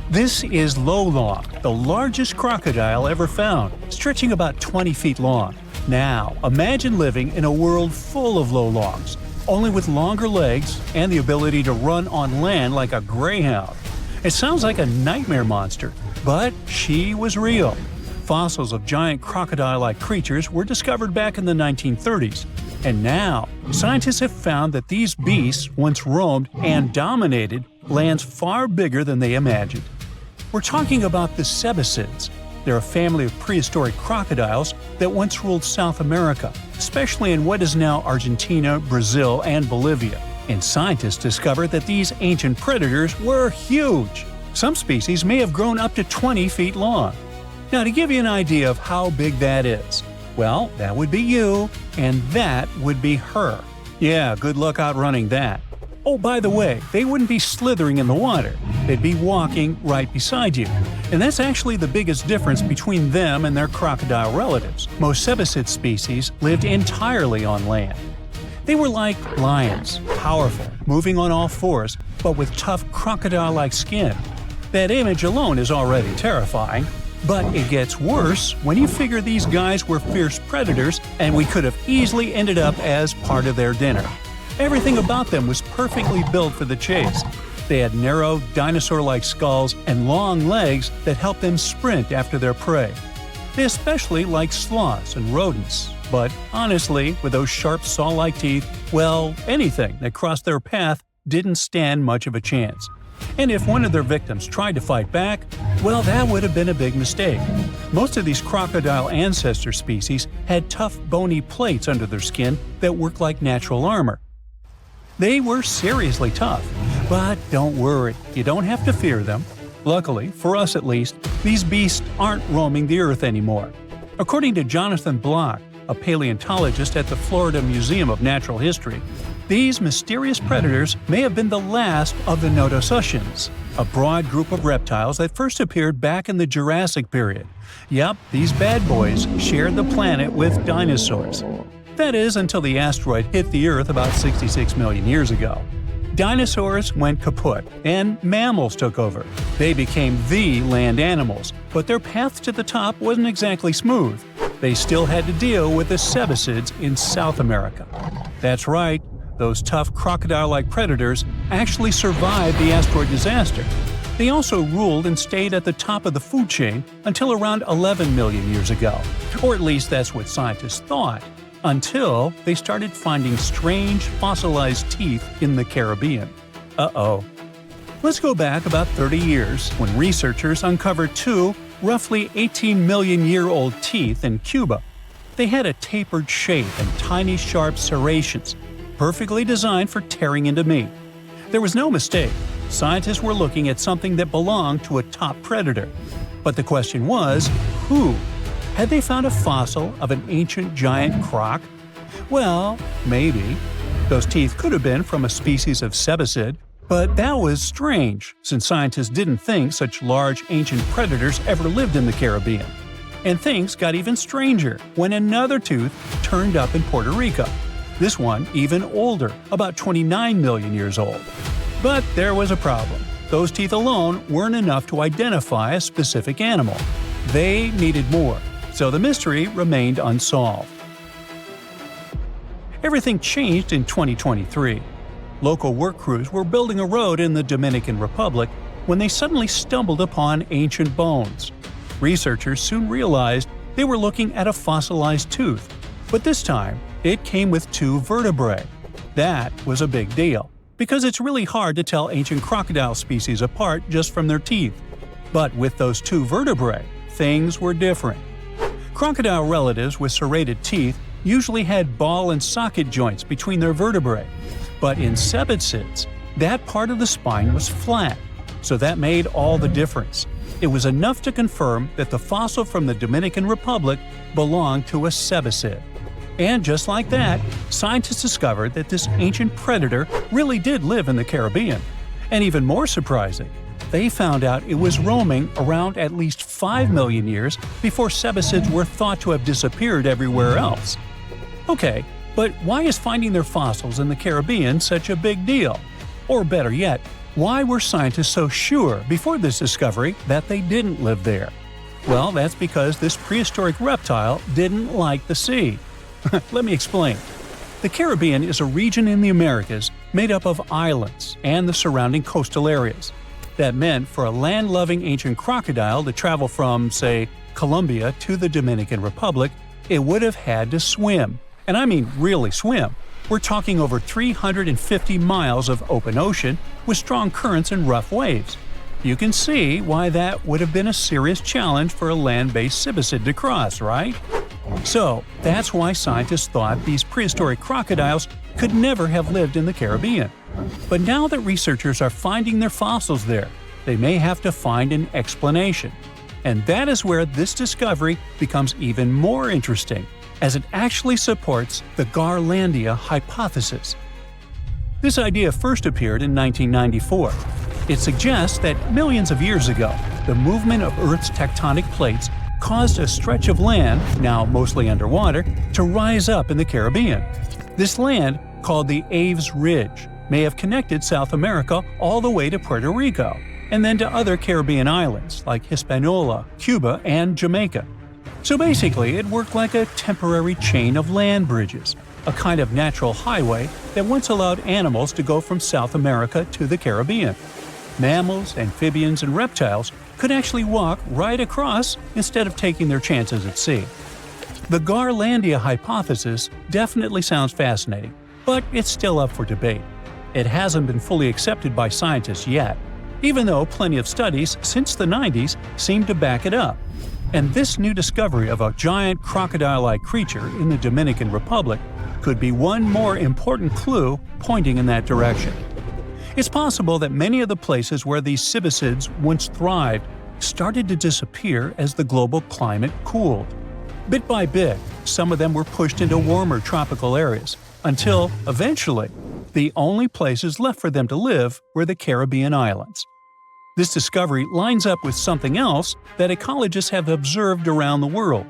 This is lolong, the largest crocodile ever found, stretching about 20 feet long. Now, imagine living in a world full of lolongs, only with longer legs and the ability to run on land like a greyhound. It sounds like a nightmare monster, but she was real. Fossils of giant crocodile-like creatures were discovered back in the 1930s, and now scientists have found that these beasts once roamed and dominated lands far bigger than they imagined. We're talking about the sebecids. They're a family of prehistoric crocodiles that once ruled South America, especially in what is now Argentina, Brazil, and Bolivia. And scientists discovered that these ancient predators were huge. Some species may have grown up to 20 feet long. Now, to give you an idea of how big that is, well, that would be you, and that would be her. Yeah, good luck outrunning that. Oh, by the way, they wouldn't be slithering in the water. They'd be walking right beside you. And that's actually the biggest difference between them and their crocodile relatives. Most sebecid species lived entirely on land. They were like lions, powerful, moving on all fours, but with tough crocodile-like skin. That image alone is already terrifying. But it gets worse when you figure these guys were fierce predators and we could have easily ended up as part of their dinner. Everything about them was perfectly built for the chase. They had narrow, dinosaur-like skulls and long legs that helped them sprint after their prey. They especially liked sloths and rodents, but honestly, with those sharp saw-like teeth, well, anything that crossed their path didn't stand much of a chance. And if one of their victims tried to fight back, well, that would have been a big mistake. Most of these crocodile ancestor species had tough, bony plates under their skin that worked like natural armor. They were seriously tough, but don't worry, you don't have to fear them. Luckily, for us at least, these beasts aren't roaming the earth anymore. According to Jonathan Block, a paleontologist at the Florida Museum of Natural History, these mysterious predators may have been the last of the nodosuchians, a broad group of reptiles that first appeared back in the Jurassic period. Yep, these bad boys shared the planet with dinosaurs. That is, until the asteroid hit the Earth about 66 million years ago. Dinosaurs went kaput, and mammals took over. They became the land animals, but their path to the top wasn't exactly smooth. They still had to deal with the sebecids in South America. That's right, those tough crocodile-like predators actually survived the asteroid disaster. They also ruled and stayed at the top of the food chain until around 11 million years ago. Or at least that's what scientists thought, until they started finding strange fossilized teeth in the Caribbean. Uh-oh. Let's go back about 30 years when researchers uncovered two roughly 18-million-year-old teeth in Cuba. They had a tapered shape and tiny sharp serrations, perfectly designed for tearing into meat. There was no mistake. Scientists were looking at something that belonged to a top predator. But the question was, who? Had they found a fossil of an ancient giant croc? Well, maybe. Those teeth could have been from a species of sebecid, but that was strange, since scientists didn't think such large ancient predators ever lived in the Caribbean. And things got even stranger when another tooth turned up in Puerto Rico. This one even older, about 29 million years old. But there was a problem. Those teeth alone weren't enough to identify a specific animal. They needed more, so the mystery remained unsolved. Everything changed in 2023. Local work crews were building a road in the Dominican Republic when they suddenly stumbled upon ancient bones. Researchers soon realized they were looking at a fossilized tooth, but this time it came with two vertebrae. That was a big deal, because it's really hard to tell ancient crocodile species apart just from their teeth. But with those two vertebrae, things were different. Crocodile relatives with serrated teeth usually had ball and socket joints between their vertebrae. But in sebecids, that part of the spine was flat, so that made all the difference. It was enough to confirm that the fossil from the Dominican Republic belonged to a sebecid. And just like that, scientists discovered that this ancient predator really did live in the Caribbean. And even more surprising, they found out it was roaming around at least 5 million years before sebecids were thought to have disappeared everywhere else. Okay, but why is finding their fossils in the Caribbean such a big deal? Or better yet, Why were scientists so sure before this discovery that they didn't live there? Well, that's because this prehistoric reptile didn't like the sea. Let me explain. The Caribbean is a region in the Americas made up of islands and the surrounding coastal areas. That meant for a land-loving ancient crocodile to travel from, say, Colombia to the Dominican Republic, it would have had to swim. And I mean really swim. We're talking over 350 miles of open ocean with strong currents and rough waves. You can see why that would have been a serious challenge for a land-based sebecid to cross, right? So, that's why scientists thought these prehistoric crocodiles could never have lived in the Caribbean. But now that researchers are finding their fossils there, they may have to find an explanation. And that is where this discovery becomes even more interesting, as it actually supports the Garlandia hypothesis. This idea first appeared in 1994. It suggests that millions of years ago, the movement of Earth's tectonic plates caused a stretch of land, now mostly underwater, to rise up in the Caribbean. This land, called the Aves Ridge, may have connected South America all the way to Puerto Rico, and then to other Caribbean islands like Hispaniola, Cuba, and Jamaica. So basically, it worked like a temporary chain of land bridges, a kind of natural highway that once allowed animals to go from South America to the Caribbean. Mammals, amphibians, and reptiles could actually walk right across instead of taking their chances at sea. The Garlandia hypothesis definitely sounds fascinating, but it's still up for debate. It hasn't been fully accepted by scientists yet, even though plenty of studies since the 90s seem to back it up. And this new discovery of a giant crocodile-like creature in the Dominican Republic could be one more important clue pointing in that direction. It's possible that many of the places where these sebecids once thrived started to disappear as the global climate cooled. Bit by bit, some of them were pushed into warmer tropical areas, until, eventually, the only places left for them to live were the Caribbean islands. This discovery lines up with something else that ecologists have observed around the world.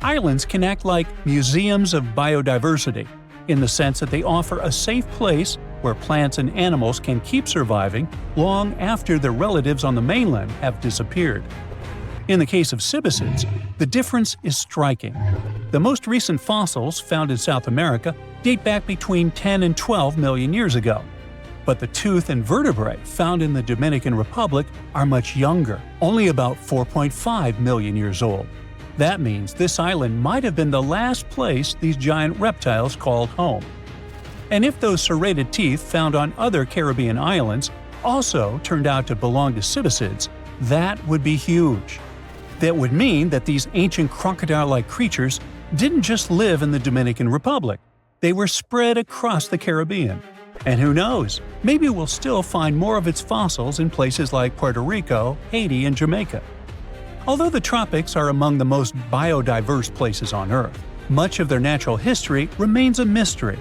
Islands can act like museums of biodiversity, in the sense that they offer a safe place where plants and animals can keep surviving long after their relatives on the mainland have disappeared. In the case of sebecids, the difference is striking. The most recent fossils found in South America date back between 10 and 12 million years ago. But the tooth and vertebrae found in the Dominican Republic are much younger, only about 4.5 million years old. That means this island might have been the last place these giant reptiles called home. And if those serrated teeth found on other Caribbean islands also turned out to belong to sebecids, that would be huge. That would mean that these ancient crocodile-like creatures didn't just live in the Dominican Republic. They were spread across the Caribbean. And who knows, maybe we'll still find more of its fossils in places like Puerto Rico, Haiti, and Jamaica. Although the tropics are among the most biodiverse places on Earth, much of their natural history remains a mystery.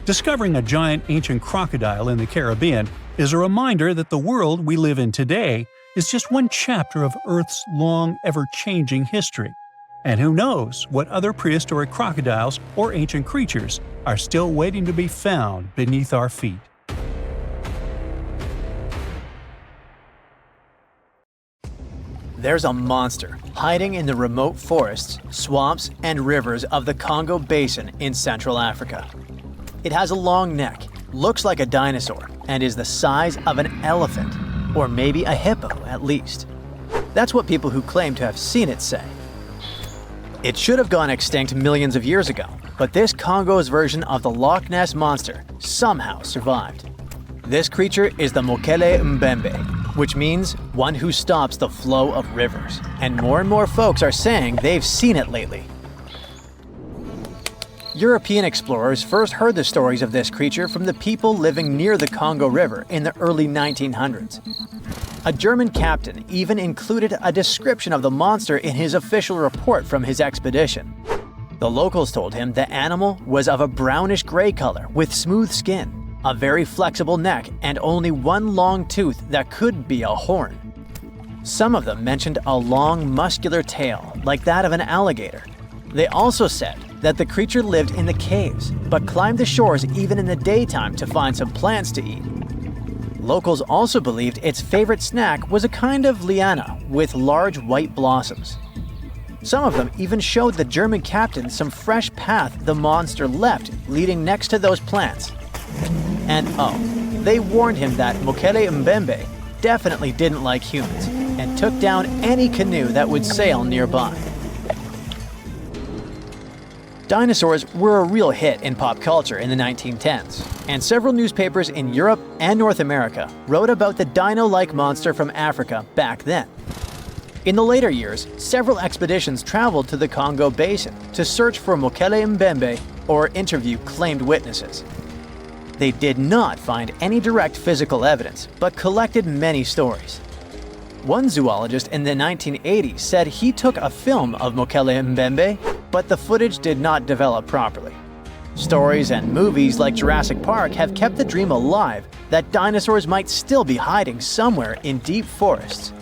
Discovering a giant ancient crocodile in the Caribbean is a reminder that the world we live in today is just one chapter of Earth's long, ever-changing history. And who knows what other prehistoric crocodiles or ancient creatures are still waiting to be found beneath our feet. There's a monster hiding in the remote forests, swamps, and rivers of the Congo Basin in Central Africa. It has a long neck, looks like a dinosaur, and is the size of an elephant, or maybe a hippo at least. That's what people who claim to have seen it say. It should have gone extinct millions of years ago, but this Congo's version of the Loch Ness monster somehow survived. This creature is the mokele-mbembe, which means one who stops the flow of rivers, and more folks are saying they've seen it lately. European explorers first heard the stories of this creature from the people living near the Congo River in the early 1900s. A German captain even included a description of the monster in his official report from his expedition. The locals told him the animal was of a brownish-gray color with smooth skin, a very flexible neck, and only one long tooth that could be a horn. Some of them mentioned a long, muscular tail, like that of an alligator. They also said that the creature lived in the caves, but climbed the shores even in the daytime to find some plants to eat. Locals also believed its favorite snack was a kind of liana with large white blossoms. Some of them even showed the German captain some fresh path the monster left leading next to those plants. And oh, they warned him that mokele-mbembe definitely didn't like humans and took down any canoe that would sail nearby. Dinosaurs were a real hit in pop culture in the 1910s, and several newspapers in Europe and North America wrote about the dino-like monster from Africa back then. In the later years, several expeditions traveled to the Congo Basin to search for mokele-mbembe or interview claimed witnesses. They did not find any direct physical evidence, but collected many stories. One zoologist in the 1980s said he took a film of mokele-mbembe, but the footage did not develop properly. Stories and movies like Jurassic Park have kept the dream alive that dinosaurs might still be hiding somewhere in deep forests.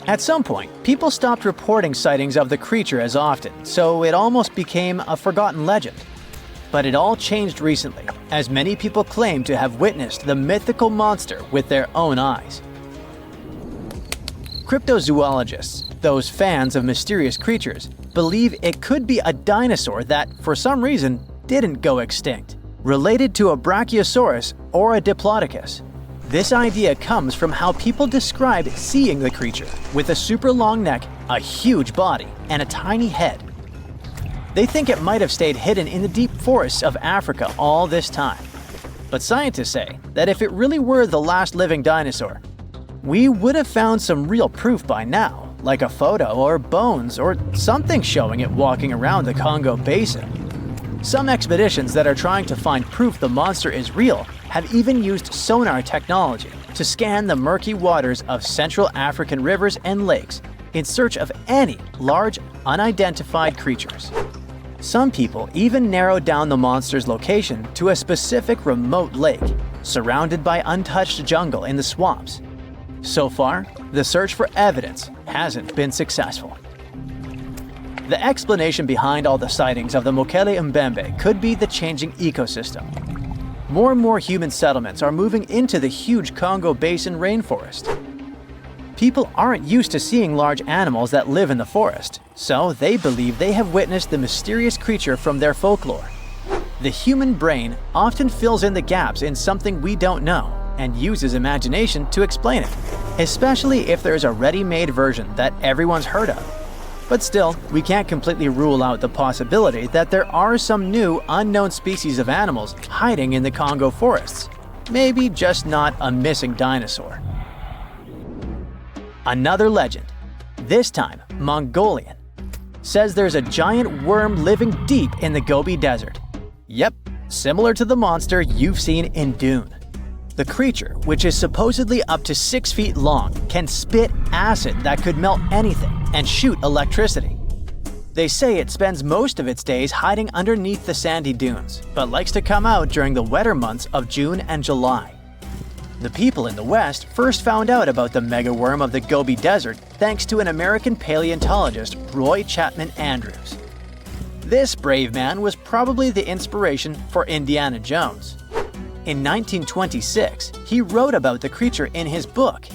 At some point, people stopped reporting sightings of the creature as often, so it almost became a forgotten legend. But it all changed recently, as many people claim to have witnessed the mythical monster with their own eyes. Cryptozoologists, those fans of mysterious creatures, believe it could be a dinosaur that, for some reason, didn't go extinct, related to a brachiosaurus or a diplodocus. This idea comes from how people describe seeing the creature, with a super long neck, a huge body, and a tiny head. They think it might have stayed hidden in the deep forests of Africa all this time. But scientists say that if it really were the last living dinosaur, we would have found some real proof by now, like a photo or bones or something showing it walking around the Congo Basin. Some expeditions that are trying to find proof the monster is real have even used sonar technology to scan the murky waters of Central African rivers and lakes in search of any large, unidentified creatures. Some people even narrowed down the monster's location to a specific remote lake, surrounded by untouched jungle in the swamps. So far, the search for evidence hasn't been successful. The explanation behind all the sightings of the mokele-mbembe could be the changing ecosystem. More and more human settlements are moving into the huge Congo Basin rainforest. People aren't used to seeing large animals that live in the forest, so they believe they have witnessed the mysterious creature from their folklore. The human brain often fills in the gaps in something we don't know and uses imagination to explain it, especially if there's a ready-made version that everyone's heard of. But still, we can't completely rule out the possibility that there are some new, unknown species of animals hiding in the Congo forests. Maybe just not a missing dinosaur. Another legend, this time Mongolian, says there's a giant worm living deep in the Gobi Desert. Yep, similar to the monster you've seen in Dune. The creature, which is supposedly up to 6 feet long, can spit acid that could melt anything and shoot electricity. They say it spends most of its days hiding underneath the sandy dunes, but likes to come out during the wetter months of June and July. The people in the West first found out about the megaworm of the Gobi Desert thanks to an American paleontologist, Roy Chapman Andrews. This brave man was probably the inspiration for Indiana Jones. In 1926, he wrote about the creature in his book.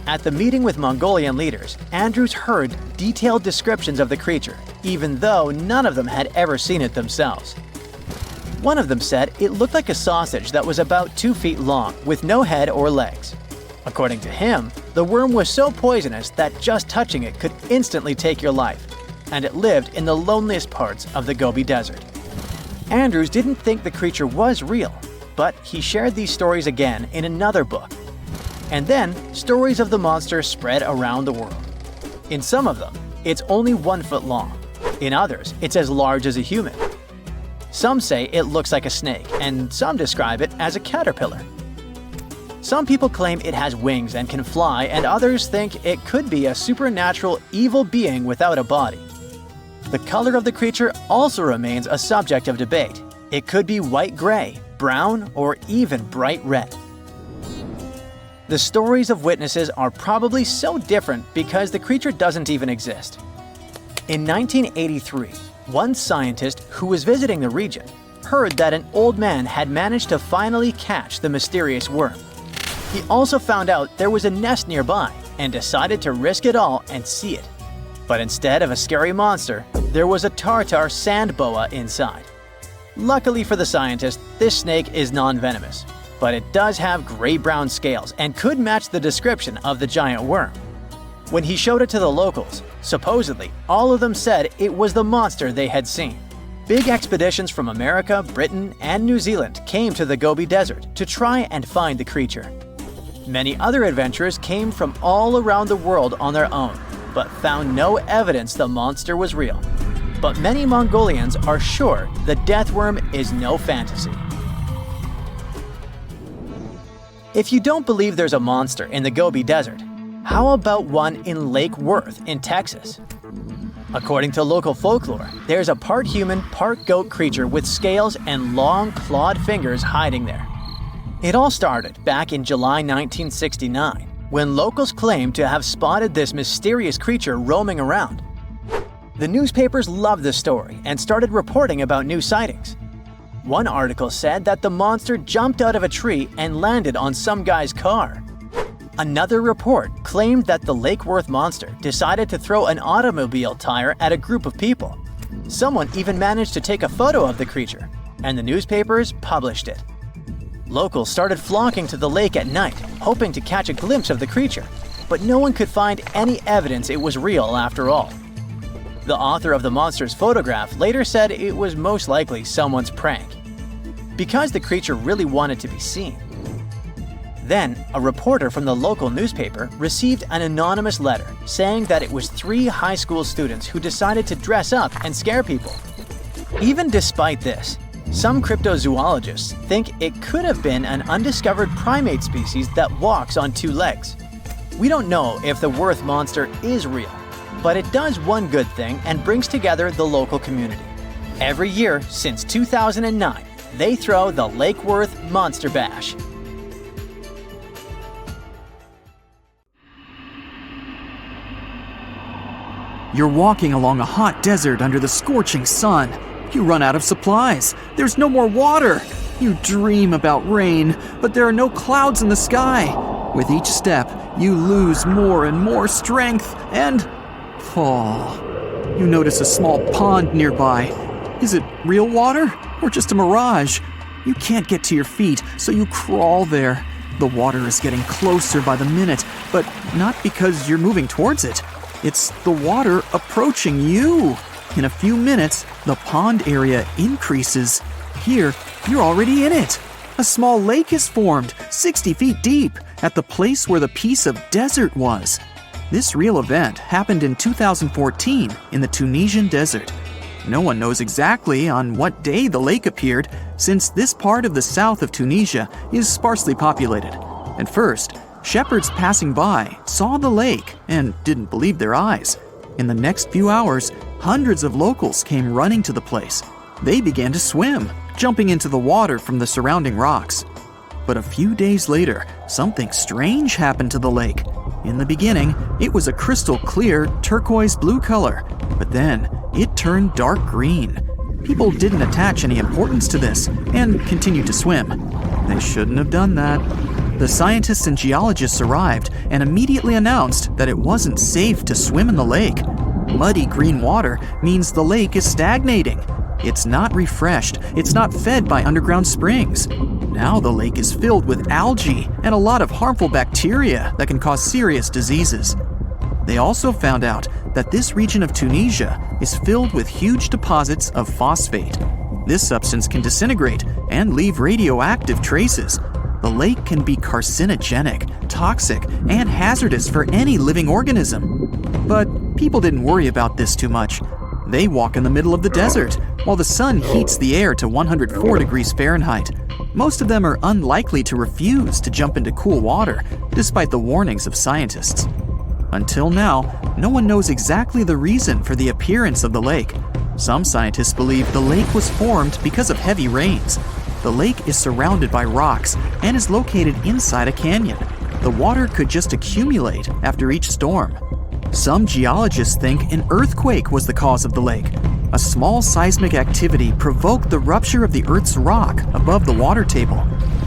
At the meeting with Mongolian leaders, Andrews heard detailed descriptions of the creature, even though none of them had ever seen it themselves. One of them said it looked like a sausage that was about 2 feet long, with no head or legs. According to him, the worm was so poisonous that just touching it could instantly take your life, and it lived in the loneliest parts of the Gobi Desert. Andrews didn't think the creature was real, but he shared these stories again in another book. And then, stories of the monster spread around the world. In some of them, it's only 1 foot long. In others, it's as large as a human. Some say it looks like a snake, and some describe it as a caterpillar. Some people claim it has wings and can fly, and others think it could be a supernatural evil being without a body. The color of the creature also remains a subject of debate. It could be white-gray, brown, or even bright red. The stories of witnesses are probably so different because the creature doesn't even exist. In 1983, one scientist who was visiting the region heard that an old man had managed to finally catch the mysterious worm. He also found out there was a nest nearby and decided to risk it all and see it. But instead of a scary monster, there was a tartar sand boa inside. Luckily for the scientist, this snake is non-venomous, but it does have gray-brown scales and could match the description of the giant worm. When he showed it to the locals, supposedly all of them said it was the monster they had seen. Big expeditions from America, Britain, and New Zealand came to the Gobi Desert to try and find the creature. Many other adventurers came from all around the world on their own, but found no evidence the monster was real. But many Mongolians are sure the death worm is no fantasy. If you don't believe there's a monster in the Gobi Desert, how about one in Lake Worth in Texas? According to local folklore, there's a part human, part goat creature with scales and long clawed fingers hiding there. It all started back in July 1969, when locals claimed to have spotted this mysterious creature roaming around. The newspapers loved the story and started reporting about new sightings. One article said that the monster jumped out of a tree and landed on some guy's car. Another report claimed that the Lake Worth monster decided to throw an automobile tire at a group of people. Someone even managed to take a photo of the creature, and the newspapers published it. Locals started flocking to the lake at night, hoping to catch a glimpse of the creature, but no one could find any evidence it was real after all. The author of the monster's photograph later said it was most likely someone's prank, because the creature really wanted to be seen. Then, a reporter from the local newspaper received an anonymous letter saying that it was 3 high school students who decided to dress up and scare people. Even despite this, some cryptozoologists think it could have been an undiscovered primate species that walks on 2 legs. We don't know if the Worth monster is real, but it does one good thing and brings together the local community. Every year since 2009, they throw the Lake Worth Monster Bash. You're walking along a hot desert under the scorching sun. You run out of supplies. There's no more water. You dream about rain, but there are no clouds in the sky. With each step, you lose more and more strength and fall. You notice a small pond nearby. Is it real water or just a mirage? You can't get to your feet, so you crawl there. The water is getting closer by the minute, but not because you're moving towards it. It's the water approaching you. In a few minutes, the pond area increases. Here, you're already in it. A small lake is formed, 60 feet deep, at the place where the piece of desert was. This real event happened in 2014 in the Tunisian desert. No one knows exactly on what day the lake appeared, since this part of the south of Tunisia is sparsely populated. At first, shepherds passing by saw the lake and didn't believe their eyes. In the next few hours, hundreds of locals came running to the place. They began to swim, jumping into the water from the surrounding rocks. But a few days later, something strange happened to the lake. In the beginning, it was a crystal clear turquoise blue color, but then it turned dark green. People didn't attach any importance to this and continued to swim. They shouldn't have done that. The scientists and geologists arrived and immediately announced that it wasn't safe to swim in the lake. Muddy green water means the lake is stagnating. It's not refreshed, it's not fed by underground springs. Now the lake is filled with algae and a lot of harmful bacteria that can cause serious diseases. They also found out that this region of Tunisia is filled with huge deposits of phosphate. This substance can disintegrate and leave radioactive traces. The lake can be carcinogenic, toxic, and hazardous for any living organism. But people didn't worry about this too much. They walk in the middle of the desert, while the sun heats the air to 104 degrees Fahrenheit. Most of them are unlikely to refuse to jump into cool water, despite the warnings of scientists. Until now, no one knows exactly the reason for the appearance of the lake. Some scientists believe the lake was formed because of heavy rains. The lake is surrounded by rocks and is located inside a canyon. The water could just accumulate after each storm. Some geologists think an earthquake was the cause of the lake. A small seismic activity provoked the rupture of the Earth's rock above the water table,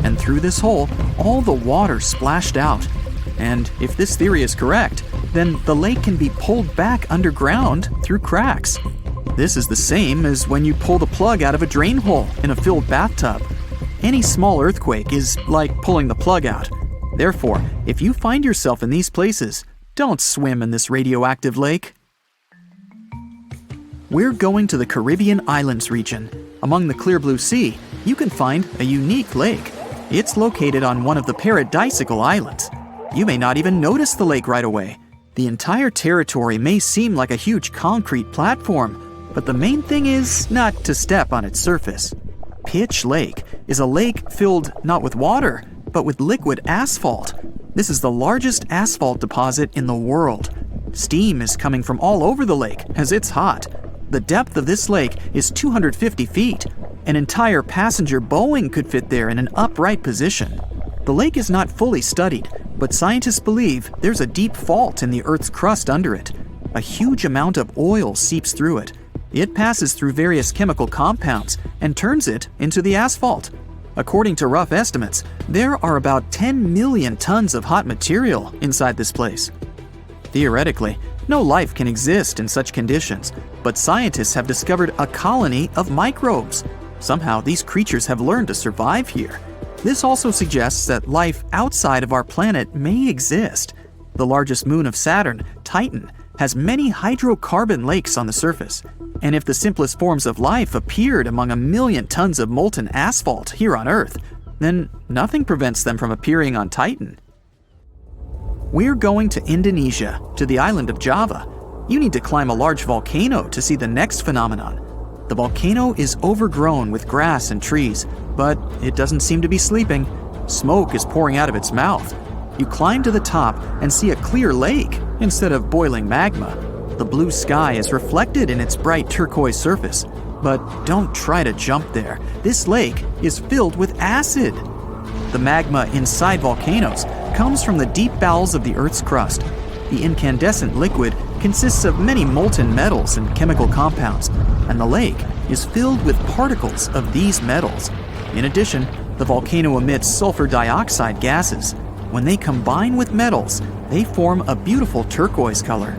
and through this hole, all the water splashed out. And if this theory is correct, then the lake can be pulled back underground through cracks. This is the same as when you pull the plug out of a drain hole in a filled bathtub. Any small earthquake is like pulling the plug out. Therefore, if you find yourself in these places, don't swim in this radioactive lake. We're going to the Caribbean Islands region. Among the clear blue sea, you can find a unique lake. It's located on one of the paradisical islands. You may not even notice the lake right away. The entire territory may seem like a huge concrete platform, but the main thing is not to step on its surface. Pitch Lake is a lake filled not with water, but with liquid asphalt. This is the largest asphalt deposit in the world. Steam is coming from all over the lake as it's hot. The depth of this lake is 250 feet. An entire passenger Boeing could fit there in an upright position. The lake is not fully studied, but scientists believe there's a deep fault in the Earth's crust under it. A huge amount of oil seeps through it. It passes through various chemical compounds and turns it into the asphalt. According to rough estimates, there are about 10 million tons of hot material inside this place. Theoretically, no life can exist in such conditions, but scientists have discovered a colony of microbes. Somehow, these creatures have learned to survive here. This also suggests that life outside of our planet may exist. The largest moon of Saturn, Titan, has many hydrocarbon lakes on the surface. And if the simplest forms of life appeared among 1 million tons of molten asphalt here on Earth, then nothing prevents them from appearing on Titan. We're going to Indonesia, to the island of Java. You need to climb a large volcano to see the next phenomenon. The volcano is overgrown with grass and trees, but it doesn't seem to be sleeping. Smoke is pouring out of its mouth. You climb to the top and see a clear lake instead of boiling magma. The blue sky is reflected in its bright turquoise surface. But don't try to jump there. This lake is filled with acid. The magma inside volcanoes comes from the deep bowels of the Earth's crust. The incandescent liquid consists of many molten metals and chemical compounds, and the lake is filled with particles of these metals. In addition, the volcano emits sulfur dioxide gases. When they combine with metals, they form a beautiful turquoise color.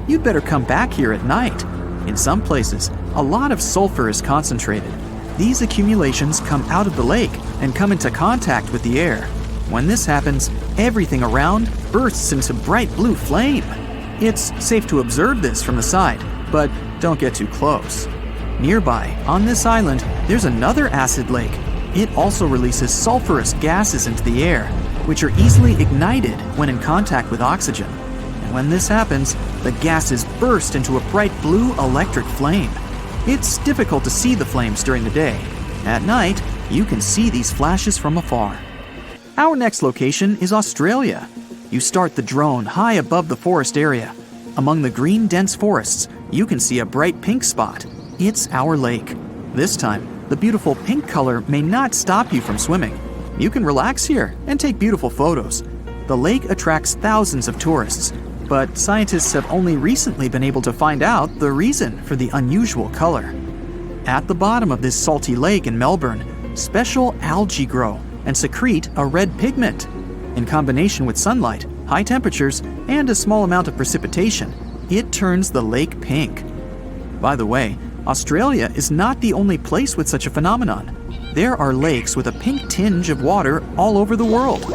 You'd better come back here at night. In some places, a lot of sulfur is concentrated. These accumulations come out of the lake and come into contact with the air. When this happens, everything around bursts into bright blue flame. It's safe to observe this from the side, but don't get too close. Nearby, on this island, there's another acid lake. It also releases sulfurous gases into the air, which are easily ignited when in contact with oxygen. And when this happens, the gases burst into a bright blue electric flame. It's difficult to see the flames during the day. At night, you can see these flashes from afar. Our next location is Australia. You start the drone high above the forest area. Among the green dense forests, you can see a bright pink spot. It's our lake. This time, the beautiful pink color may not stop you from swimming. You can relax here and take beautiful photos. The lake attracts thousands of tourists, but scientists have only recently been able to find out the reason for the unusual color. At the bottom of this salty lake in Melbourne, special algae grow and secrete a red pigment. In combination with sunlight, high temperatures, and a small amount of precipitation, it turns the lake pink. By the way, Australia is not the only place with such a phenomenon. There are lakes with a pink tinge of water all over the world.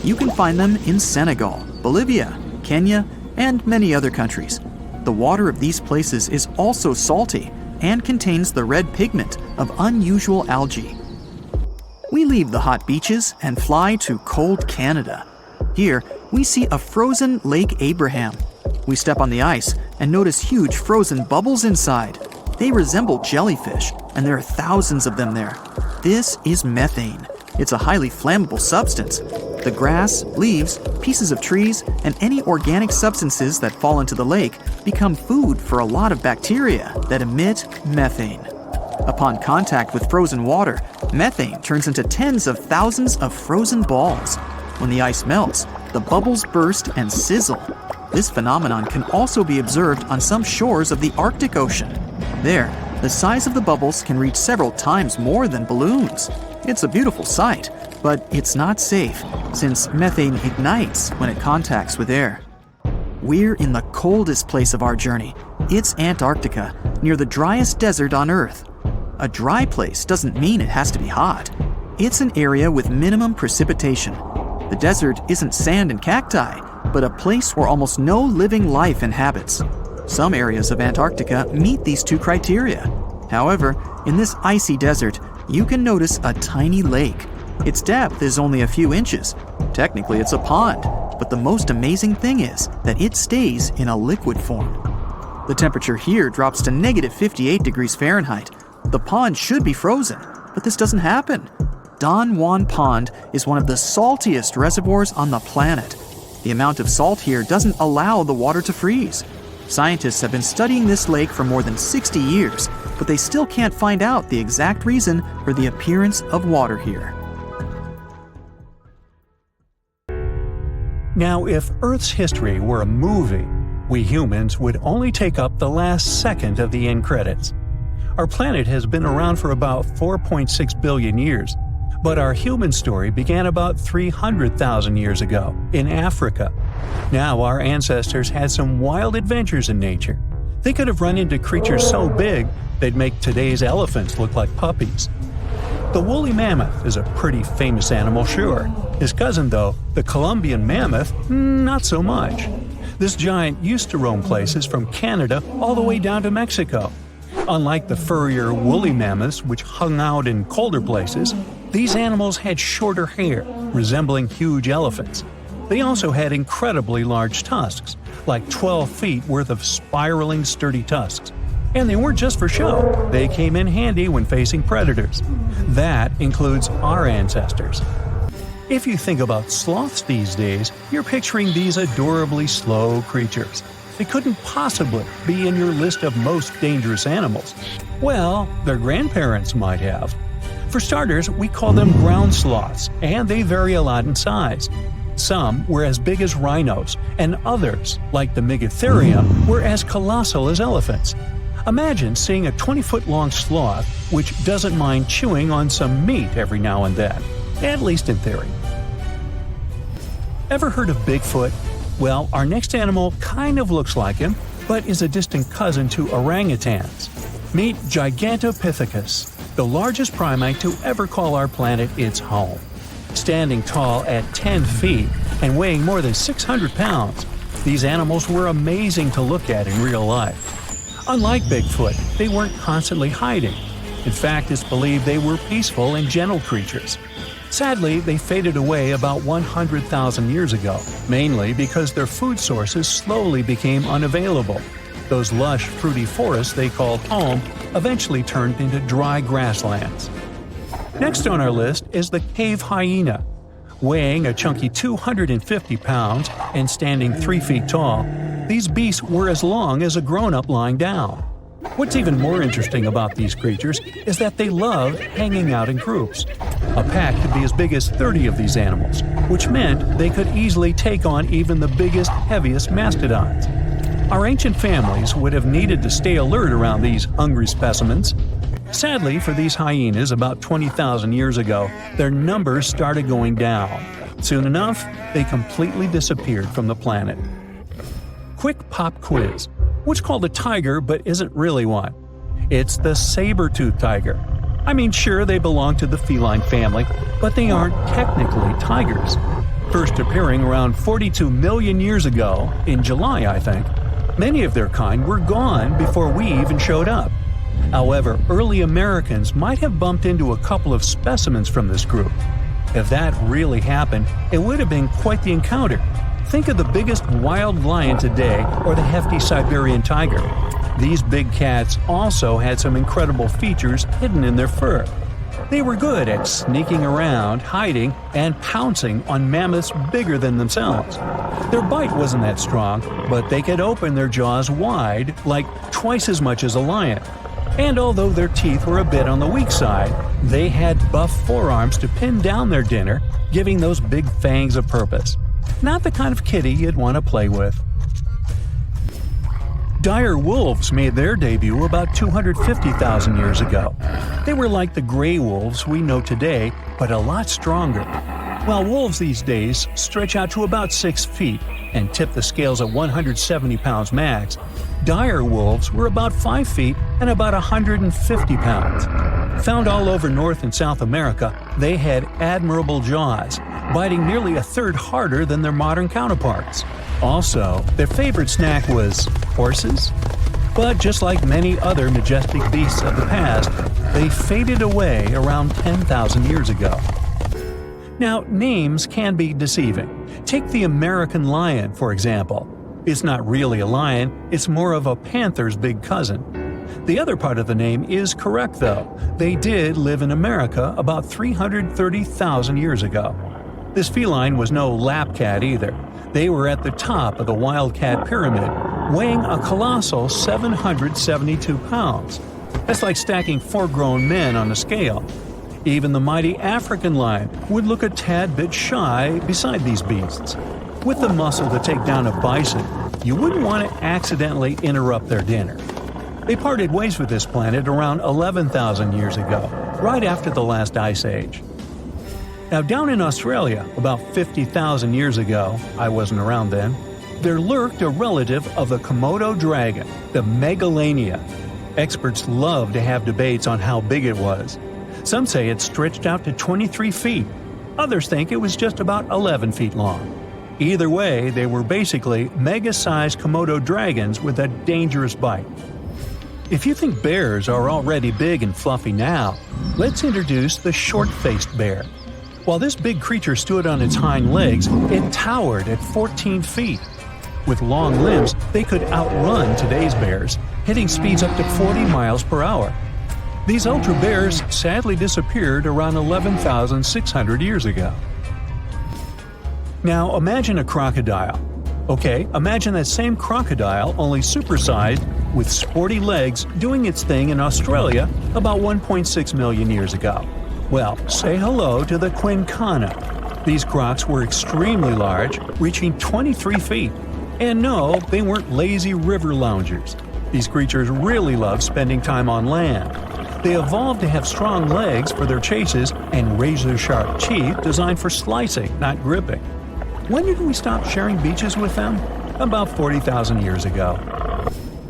You can find them in Senegal, Bolivia, Kenya, and many other countries. The water of these places is also salty and contains the red pigment of unusual algae. We leave the hot beaches and fly to cold Canada. Here, we see a frozen Lake Abraham. We step on the ice and notice huge frozen bubbles inside. They resemble jellyfish, and there are thousands of them there. This is methane. It's a highly flammable substance. The grass, leaves, pieces of trees, and any organic substances that fall into the lake become food for a lot of bacteria that emit methane. Upon contact with frozen water, methane turns into tens of thousands of frozen balls. When the ice melts, the bubbles burst and sizzle. This phenomenon can also be observed on some shores of the Arctic Ocean. There, The size of the bubbles can reach several times more than balloons. It's a beautiful sight, but it's not safe, since methane ignites when it contacts with air. We're in the coldest place of our journey. It's Antarctica, near the driest desert on Earth. A dry place doesn't mean it has to be hot. It's an area with minimum precipitation. The desert isn't sand and cacti, but a place where almost no living life inhabits. Some areas of Antarctica meet these two criteria. However, in this icy desert, you can notice a tiny lake. Its depth is only a few inches. Technically, it's a pond, but the most amazing thing is that it stays in a liquid form. The temperature here drops to negative 58 degrees Fahrenheit. The pond should be frozen, but this doesn't happen. Don Juan Pond is one of the saltiest reservoirs on the planet. The amount of salt here doesn't allow the water to freeze. Scientists have been studying this lake for more than 60 years, but they still can't find out the exact reason for the appearance of water here. Now, if Earth's history were a movie, we humans would only take up the last second of the end credits. Our planet has been around for about 4.6 billion years, but our human story began about 300,000 years ago in Africa. Now our ancestors had some wild adventures in nature. They could have run into creatures so big they'd make today's elephants look like puppies. The woolly mammoth is a pretty famous animal, sure. His cousin, though, the Columbian mammoth, not so much. This giant used to roam places from Canada all the way down to Mexico. Unlike the furrier woolly mammoths, which hung out in colder places, these animals had shorter hair, resembling huge elephants. They also had incredibly large tusks, like 12 feet worth of spiraling, sturdy tusks. And they weren't just for show, they came in handy when facing predators. That includes our ancestors. If you think about sloths these days, you're picturing these adorably slow creatures. They couldn't possibly be in your list of most dangerous animals. Well, their grandparents might have. For starters, we call them ground sloths, and they vary a lot in size. Some were as big as rhinos, and others, like the Megatherium, were as colossal as elephants. Imagine seeing a 20-foot-long sloth which doesn't mind chewing on some meat every now and then, at least in theory. Ever heard of Bigfoot? Well, our next animal kind of looks like him, but is a distant cousin to orangutans. Meet Gigantopithecus, the largest primate to ever call our planet its home. Standing tall at 10 feet and weighing more than 600 pounds, these animals were amazing to look at in real life. Unlike Bigfoot, they weren't constantly hiding. In fact, it's believed they were peaceful and gentle creatures. Sadly, they faded away about 100,000 years ago, mainly because their food sources slowly became unavailable. Those lush, fruity forests they called home eventually turned into dry grasslands. Next on our list is the cave hyena. Weighing a chunky 250 pounds and standing 3 feet tall, these beasts were as long as a grown-up lying down. What's even more interesting about these creatures is that they love hanging out in groups. A pack could be as big as 30 of these animals, which meant they could easily take on even the biggest, heaviest mastodons. Our ancient families would have needed to stay alert around these hungry specimens. Sadly for these hyenas about 20,000 years ago, their numbers started going down. Soon enough, they completely disappeared from the planet. Quick pop quiz. What's called a tiger but isn't really one? It's the saber-toothed tiger. I mean, sure, they belong to the feline family, but they aren't technically tigers. First appearing around 42 million years ago, in July, I think, many of their kind were gone before we even showed up. However, early Americans might have bumped into a couple of specimens from this group. If that really happened, it would have been quite the encounter. Think of the biggest wild lion today or the hefty Siberian tiger. These big cats also had some incredible features hidden in their fur. They were good at sneaking around, hiding, and pouncing on mammoths bigger than themselves. Their bite wasn't that strong, but they could open their jaws wide, like twice as much as a lion. And although their teeth were a bit on the weak side, they had buff forearms to pin down their dinner, giving those big fangs a purpose. Not the kind of kitty you'd want to play with. Dire wolves made their debut about 250,000 years ago. They were like the gray wolves we know today, but a lot stronger. While wolves these days stretch out to about 6 feet and tip the scales at 170 pounds max, dire wolves were about 5 feet and about 150 pounds. Found all over North and South America, they had admirable jaws, biting nearly a third harder than their modern counterparts. Also, their favorite snack was horses. But just like many other majestic beasts of the past, they faded away around 10,000 years ago. Now, names can be deceiving. Take the American lion, for example. It's not really a lion, it's more of a panther's big cousin. The other part of the name is correct, though. They did live in America about 330,000 years ago. This feline was no lap cat either. They were at the top of the wildcat pyramid, weighing a colossal 772 pounds. That's like stacking 4 grown men on a scale. Even the mighty African lion would look a tad bit shy beside these beasts. With the muscle to take down a bison, you wouldn't want to accidentally interrupt their dinner. They parted ways with this planet around 11,000 years ago, right after the last ice age. Now, down in Australia, about 50,000 years ago, I wasn't around then, there lurked a relative of the Komodo dragon, the megalania. Experts love to have debates on how big it was. Some say it stretched out to 23 feet. Others think it was just about 11 feet long. Either way, they were basically mega-sized Komodo dragons with a dangerous bite. If you think bears are already big and fluffy now, let's introduce the short-faced bear. While this big creature stood on its hind legs, it towered at 14 feet. With long limbs, they could outrun today's bears, hitting speeds up to 40 miles per hour. These ultra bears sadly disappeared around 11,600 years ago. Now imagine a crocodile. Okay, imagine that same crocodile, only supersized, with sporty legs, doing its thing in Australia about 1.6 million years ago. Well, say hello to the quincana. These crocs were extremely large, reaching 23 feet. And no, they weren't lazy river loungers. These creatures really love spending time on land. They evolved to have strong legs for their chases and razor-sharp teeth designed for slicing, not gripping. When did we stop sharing beaches with them? About 40,000 years ago.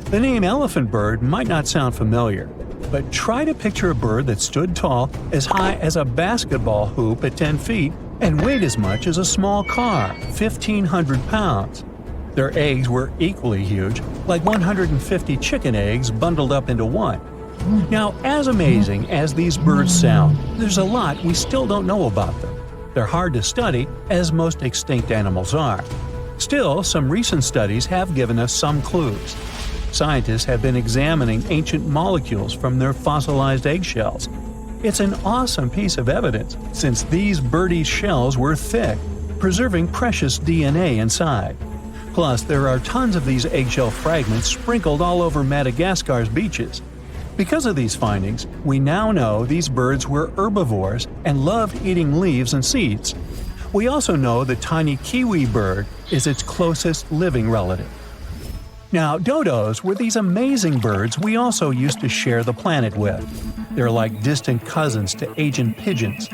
The name elephant bird might not sound familiar, but try to picture a bird that stood tall, as high as a basketball hoop at 10 feet, and weighed as much as a small car, 1,500 pounds. Their eggs were equally huge, like 150 chicken eggs bundled up into one. Now, as amazing as these birds sound, there's a lot we still don't know about them. They're hard to study, as most extinct animals are. Still, some recent studies have given us some clues. Scientists have been examining ancient molecules from their fossilized eggshells. It's an awesome piece of evidence, since these birdie shells were thick, preserving precious DNA inside. Plus, there are tons of these eggshell fragments sprinkled all over Madagascar's beaches. Because of these findings, we now know these birds were herbivores and loved eating leaves and seeds. We also know the tiny kiwi bird is its closest living relative. Now, dodos were these amazing birds we also used to share the planet with. They're like distant cousins to Asian pigeons.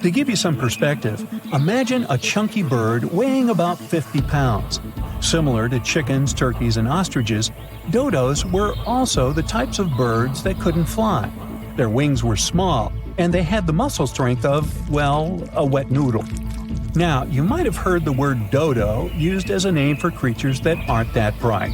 To give you some perspective, imagine a chunky bird weighing about 50 pounds. Similar to chickens, turkeys, and ostriches, dodos were also the types of birds that couldn't fly. Their wings were small, and they had the muscle strength of, well, a wet noodle. Now, you might have heard the word dodo used as a name for creatures that aren't that bright.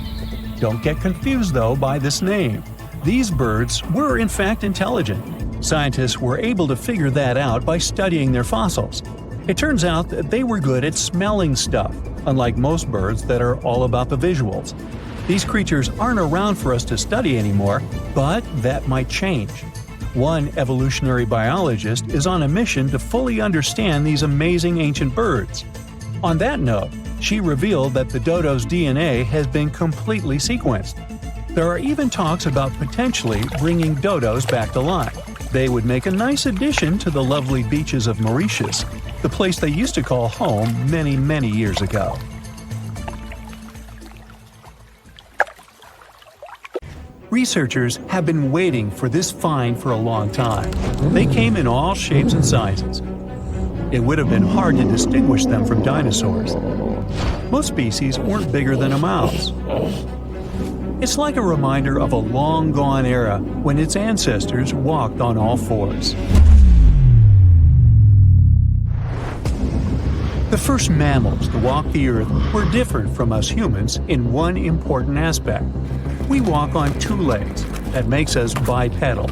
Don't get confused, though, by this name. These birds were in fact intelligent. Scientists were able to figure that out by studying their fossils. It turns out that they were good at smelling stuff, unlike most birds that are all about the visuals. These creatures aren't around for us to study anymore, but that might change. One evolutionary biologist is on a mission to fully understand these amazing ancient birds. On that note, she revealed that the dodo's DNA has been completely sequenced. There are even talks about potentially bringing dodos back to life. They would make a nice addition to the lovely beaches of Mauritius, the place they used to call home many years ago. Researchers have been waiting for this find for a long time. They came in all shapes and sizes. It would have been hard to distinguish them from dinosaurs. Most species weren't bigger than a mouse. It's like a reminder of a long-gone era when its ancestors walked on all fours. The first mammals to walk the earth were different from us humans in one important aspect. We walk on two legs. That makes us bipedal.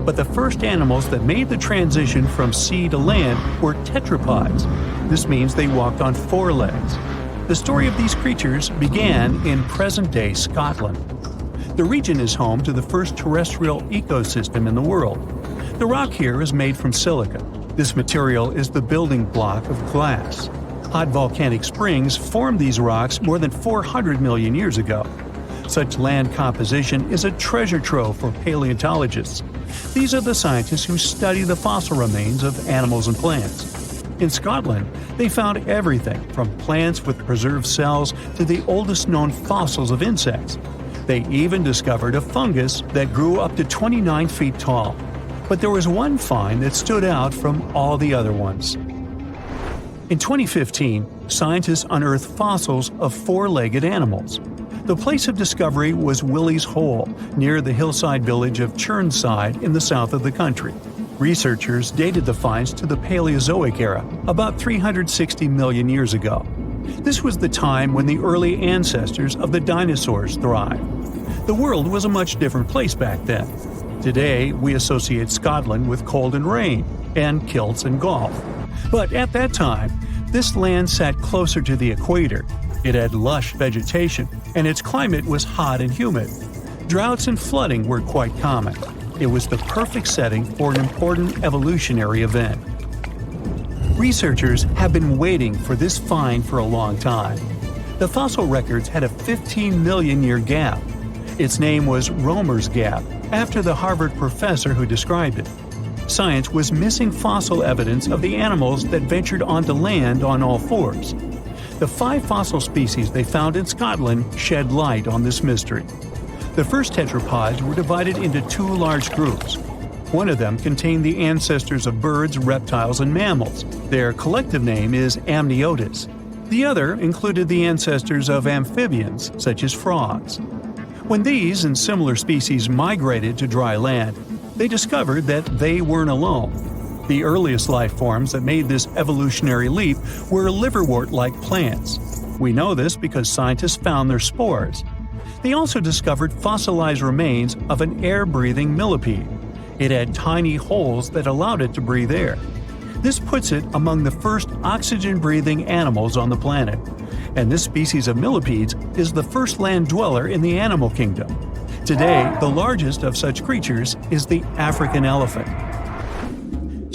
But the first animals that made the transition from sea to land were tetrapods. This means they walked on four legs. The story of these creatures began in present-day Scotland. The region is home to the first terrestrial ecosystem in the world. The rock here is made from silica. This material is the building block of glass. Hot volcanic springs formed these rocks more than 400 million years ago. Such land composition is a treasure trove for paleontologists. These are the scientists who study the fossil remains of animals and plants. In Scotland, they found everything from plants with preserved cells to the oldest known fossils of insects. They even discovered a fungus that grew up to 29 feet tall. But there was one find that stood out from all the other ones. In 2015, scientists unearthed fossils of four-legged animals. The place of discovery was Willie's Hole, near the hillside village of Churnside in the south of the country. Researchers dated the finds to the Paleozoic era, about 360 million years ago. This was the time when the early ancestors of the dinosaurs thrived. The world was a much different place back then. Today, we associate Scotland with cold and rain, and kilts and golf. But at that time, this land sat closer to the equator. It had lush vegetation, and its climate was hot and humid. Droughts and flooding were quite common. It was the perfect setting for an important evolutionary event. Researchers have been waiting for this find for a long time. The fossil records had a 15 million year gap. Its name was Roemer's Gap, after the Harvard professor who described it. Science was missing fossil evidence of the animals that ventured onto land on all fours. The 5 fossil species they found in Scotland shed light on this mystery. The first tetrapods were divided into 2 large groups. One of them contained the ancestors of birds, reptiles, and mammals. Their collective name is amniotis. The other included the ancestors of amphibians, such as frogs. When these and similar species migrated to dry land, they discovered that they weren't alone. The earliest life forms that made this evolutionary leap were liverwort-like plants. We know this because scientists found their spores. They also discovered fossilized remains of an air-breathing millipede. It had tiny holes that allowed it to breathe air. This puts it among the first oxygen-breathing animals on the planet. And this species of millipedes is the first land dweller in the animal kingdom. Today, the largest of such creatures is the African elephant.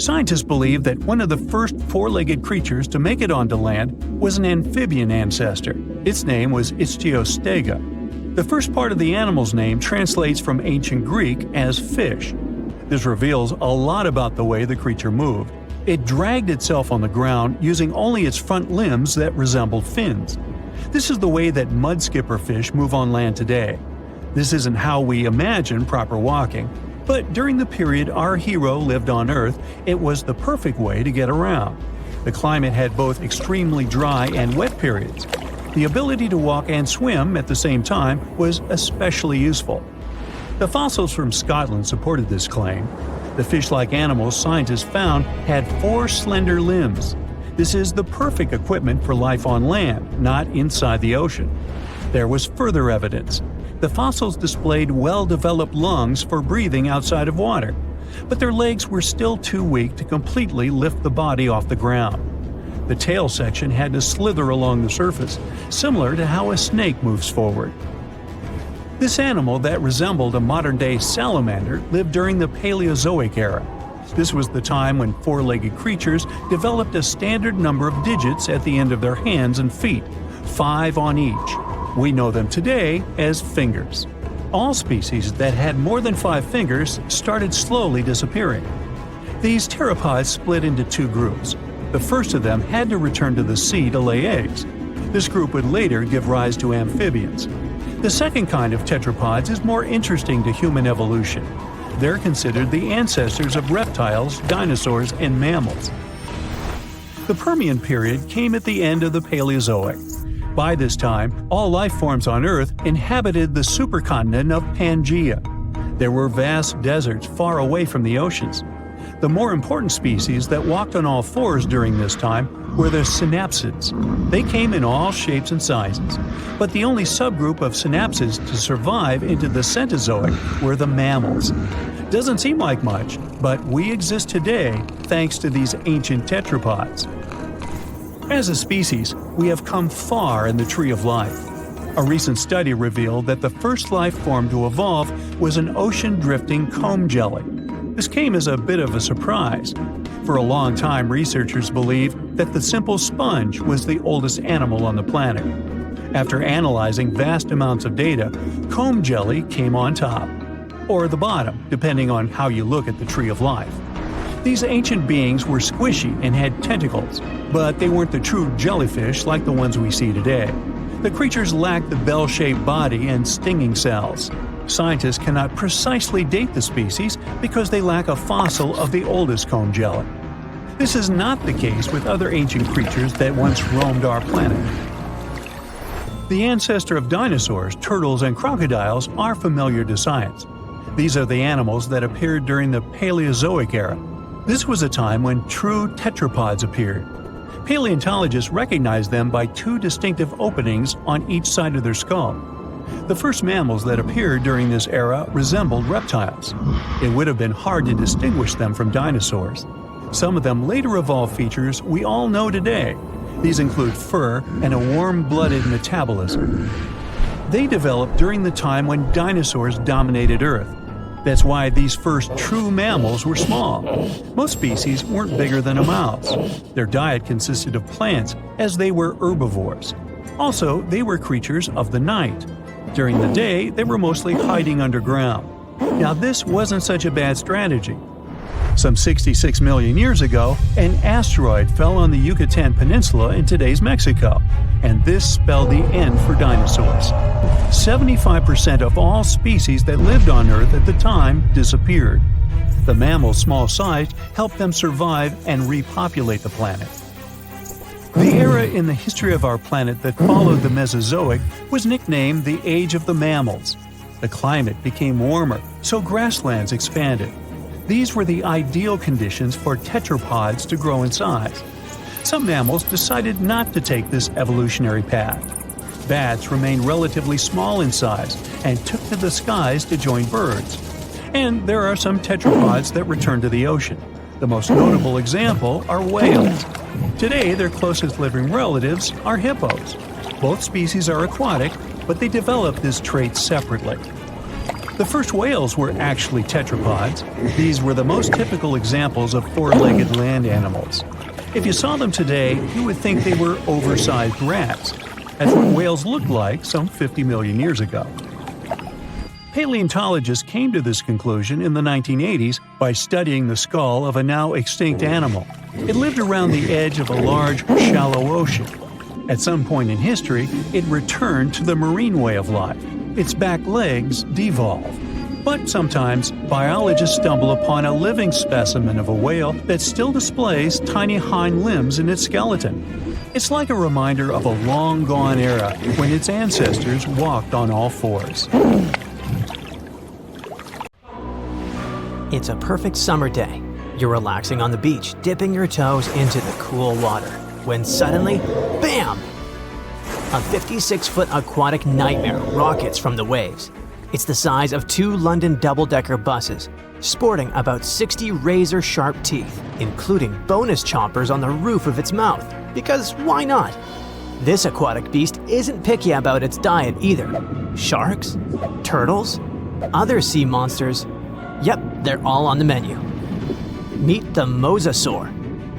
Scientists believe that one of the first four-legged creatures to make it onto land was an amphibian ancestor. Its name was Ichthyostega. The first part of the animal's name translates from ancient Greek as fish. This reveals a lot about the way the creature moved. It dragged itself on the ground using only its front limbs that resembled fins. This is the way that mudskipper fish move on land today. This isn't how we imagine proper walking, but during the period our hero lived on Earth, it was the perfect way to get around. The climate had both extremely dry and wet periods. The ability to walk and swim at the same time was especially useful. The fossils from Scotland supported this claim. The fish-like animals scientists found had 4 slender limbs. This is the perfect equipment for life on land, not inside the ocean. There was further evidence. The fossils displayed well-developed lungs for breathing outside of water, but their legs were still too weak to completely lift the body off the ground. The tail section had to slither along the surface, similar to how a snake moves forward. This animal that resembled a modern-day salamander lived during the Paleozoic era. This was the time when four-legged creatures developed a standard number of digits at the end of their hands and feet, 5 on each. We know them today as fingers. All species that had more than 5 fingers started slowly disappearing. These pteropods split into 2 groups. The first of them had to return to the sea to lay eggs. This group would later give rise to amphibians. The second kind of tetrapods is more interesting to human evolution. They're considered the ancestors of reptiles, dinosaurs, and mammals. The Permian period came at the end of the Paleozoic. By this time, all life forms on Earth inhabited the supercontinent of Pangaea. There were vast deserts far away from the oceans. The more important species that walked on all fours during this time were the synapsids. They came in all shapes and sizes, but the only subgroup of synapsids to survive into the Cenozoic were the mammals. Doesn't seem like much, but we exist today thanks to these ancient tetrapods. As a species, we have come far in the tree of life. A recent study revealed that the first life form to evolve was an ocean-drifting comb jelly. This came as a bit of a surprise. For a long time, researchers believed that the simple sponge was the oldest animal on the planet. After analyzing vast amounts of data, comb jelly came on top, or the bottom, depending on how you look at the tree of life. These ancient beings were squishy and had tentacles, but they weren't the true jellyfish like the ones we see today. The creatures lacked the bell-shaped body and stinging cells. Scientists cannot precisely date the species because they lack a fossil of the oldest comb jelly. This is not the case with other ancient creatures that once roamed our planet. The ancestor of dinosaurs, turtles, and crocodiles are familiar to science. These are the animals that appeared during the Paleozoic era. This was a time when true tetrapods appeared. Paleontologists recognized them by two distinctive openings on each side of their skull. The first mammals that appeared during this era resembled reptiles. It would have been hard to distinguish them from dinosaurs. Some of them later evolved features we all know today. These include fur and a warm-blooded metabolism. They developed during the time when dinosaurs dominated Earth. That's why these first true mammals were small. Most species weren't bigger than a mouse. Their diet consisted of plants, as they were herbivores. Also, they were creatures of the night. During the day, they were mostly hiding underground. Now, this wasn't such a bad strategy. Some 66 million years ago, an asteroid fell on the Yucatan Peninsula in today's Mexico, and this spelled the end for dinosaurs. 75% of all species that lived on Earth at the time disappeared. The mammals' small size helped them survive and repopulate the planet. The era in the history of our planet that followed the Mesozoic was nicknamed the Age of the Mammals. The climate became warmer, so grasslands expanded. These were the ideal conditions for tetrapods to grow in size. Some mammals decided not to take this evolutionary path. Bats remained relatively small in size and took to the skies to join birds. And there are some tetrapods that return to the ocean. The most notable example are whales. Today, their closest living relatives are hippos. Both species are aquatic, but they developed this trait separately. The first whales were actually tetrapods. These were the most typical examples of four-legged land animals. If you saw them today, you would think they were oversized rats. That's what whales looked like some 50 million years ago. Paleontologists came to this conclusion in the 1980s by studying the skull of a now extinct animal. It lived around the edge of a large, shallow ocean. At some point in history, it returned to the marine way of life. Its back legs devolved. But sometimes, biologists stumble upon a living specimen of a whale that still displays tiny hind limbs in its skeleton. It's like a reminder of a long-gone era when its ancestors walked on all fours. It's a perfect summer day. You're relaxing on the beach, dipping your toes into the cool water, when suddenly, bam! A 56-foot aquatic nightmare rockets from the waves. It's the size of 2 London double-decker buses, sporting about 60 razor-sharp teeth, including bonus chompers on the roof of its mouth, because why not? This aquatic beast isn't picky about its diet either. Sharks? Turtles? Other sea monsters? Yep, they're all on the menu. Meet the mosasaur,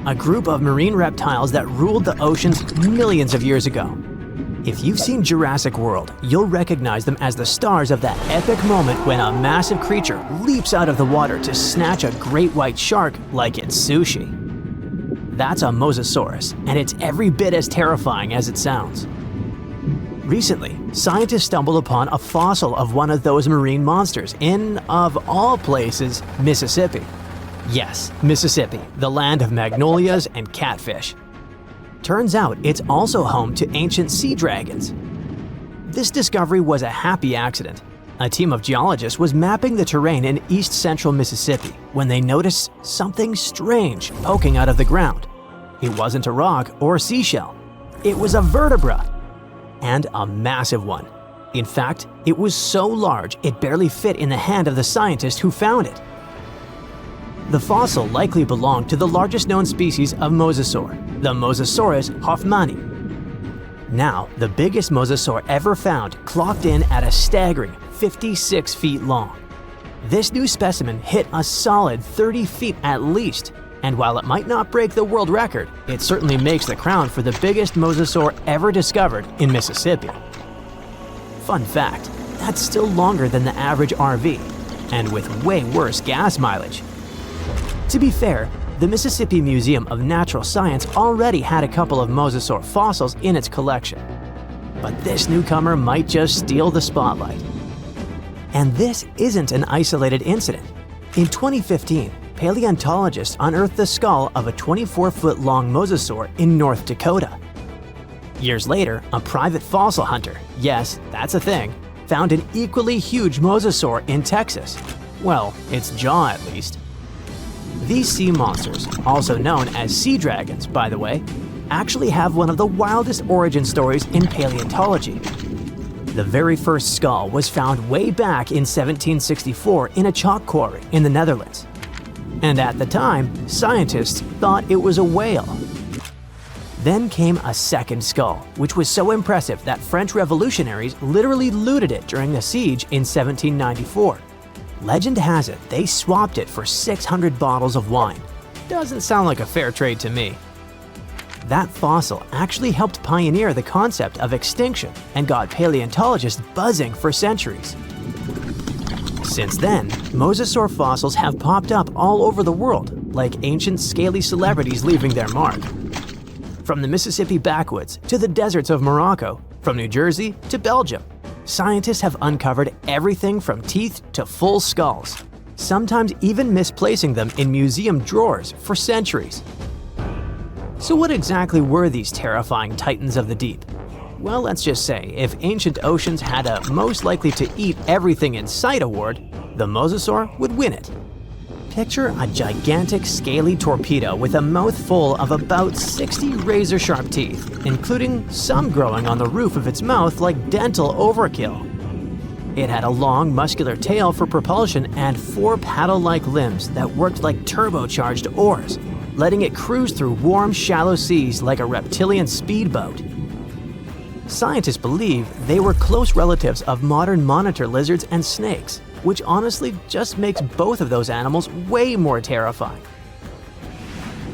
a group of marine reptiles that ruled the oceans millions of years ago. If you've seen Jurassic World, you'll recognize them as the stars of that epic moment when a massive creature leaps out of the water to snatch a great white shark like it's sushi. That's a mosasaurus, and it's every bit as terrifying as it sounds. Recently, scientists stumbled upon a fossil of one of those marine monsters in, of all places, Mississippi. Yes, Mississippi, the land of magnolias and catfish. Turns out it's also home to ancient sea dragons. This discovery was a happy accident. A team of geologists was mapping the terrain in east-central Mississippi when they noticed something strange poking out of the ground. It wasn't a rock or a seashell. It was a vertebra, and a massive one. In fact, it was so large it barely fit in the hand of the scientist who found it. The fossil likely belonged to the largest known species of mosasaur, the Mosasaurus hoffmanni. Now, the biggest mosasaur ever found clocked in at a staggering 56 feet long. This new specimen hit a solid 30 feet at least, and while it might not break the world record, it certainly makes the crown for the biggest mosasaur ever discovered in Mississippi. Fun fact, that's still longer than the average RV, and with way worse gas mileage. To be fair, the Mississippi Museum of Natural Science already had a couple of mosasaur fossils in its collection. But this newcomer might just steal the spotlight. And this isn't an isolated incident. In 2015, paleontologists unearthed the skull of a 24-foot-long mosasaur in North Dakota. Years later, a private fossil hunter, yes, that's a thing, found an equally huge mosasaur in Texas. Well, its jaw at least. These sea monsters, also known as sea dragons, by the way, actually have one of the wildest origin stories in paleontology. The very first skull was found way back in 1764 in a chalk quarry in the Netherlands. And at the time, scientists thought it was a whale. Then came a second skull, which was so impressive that French revolutionaries literally looted it during the siege in 1794. Legend has it they swapped it for 600 bottles of wine. Doesn't sound like a fair trade to me. That fossil actually helped pioneer the concept of extinction and got paleontologists buzzing for centuries. Since then, mosasaur fossils have popped up all over the world, like ancient scaly celebrities leaving their mark. From the Mississippi backwoods to the deserts of Morocco, from New Jersey to Belgium, scientists have uncovered everything from teeth to full skulls, sometimes even misplacing them in museum drawers for centuries. So what exactly were these terrifying titans of the deep? Well, let's just say, if ancient oceans had a most likely to eat everything in sight award, the mosasaur would win it. Picture a gigantic scaly torpedo with a mouth full of about 60 razor-sharp teeth, including some growing on the roof of its mouth like dental overkill. It had a long, muscular tail for propulsion and 4 paddle-like limbs that worked like turbocharged oars, letting it cruise through warm, shallow seas like a reptilian speedboat. Scientists believe they were close relatives of modern monitor lizards and snakes, which honestly just makes both of those animals way more terrifying.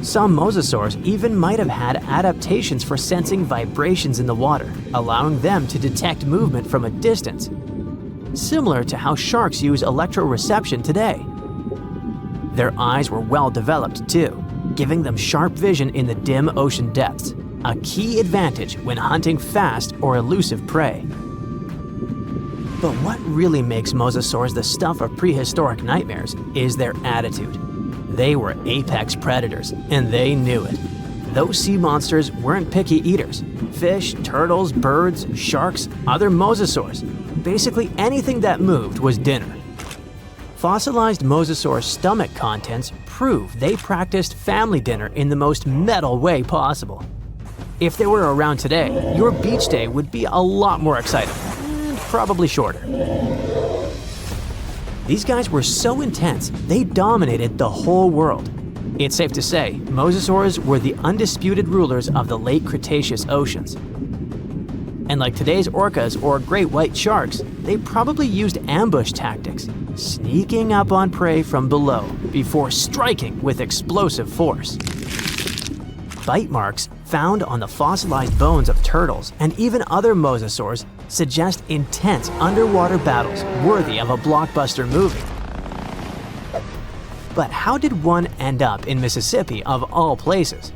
Some mosasaurs even might have had adaptations for sensing vibrations in the water, allowing them to detect movement from a distance, similar to how sharks use electroreception today. Their eyes were well developed too, giving them sharp vision in the dim ocean depths, a key advantage when hunting fast or elusive prey. But what really makes mosasaurs the stuff of prehistoric nightmares is their attitude. They were apex predators, and they knew it. Those sea monsters weren't picky eaters. Fish, turtles, birds, sharks, other mosasaurs. Basically anything that moved was dinner. Fossilized mosasaur stomach contents prove they practiced family dinner in the most metal way possible. If they were around today, your beach day would be a lot more exciting. Probably shorter. These guys were so intense, they dominated the whole world. It's safe to say, mosasaurs were the undisputed rulers of the late Cretaceous oceans. And like today's orcas or great white sharks, they probably used ambush tactics, sneaking up on prey from below before striking with explosive force. Bite marks found on the fossilized bones of turtles and even other mosasaurs suggest intense underwater battles worthy of a blockbuster movie. But how did one end up in Mississippi of all places?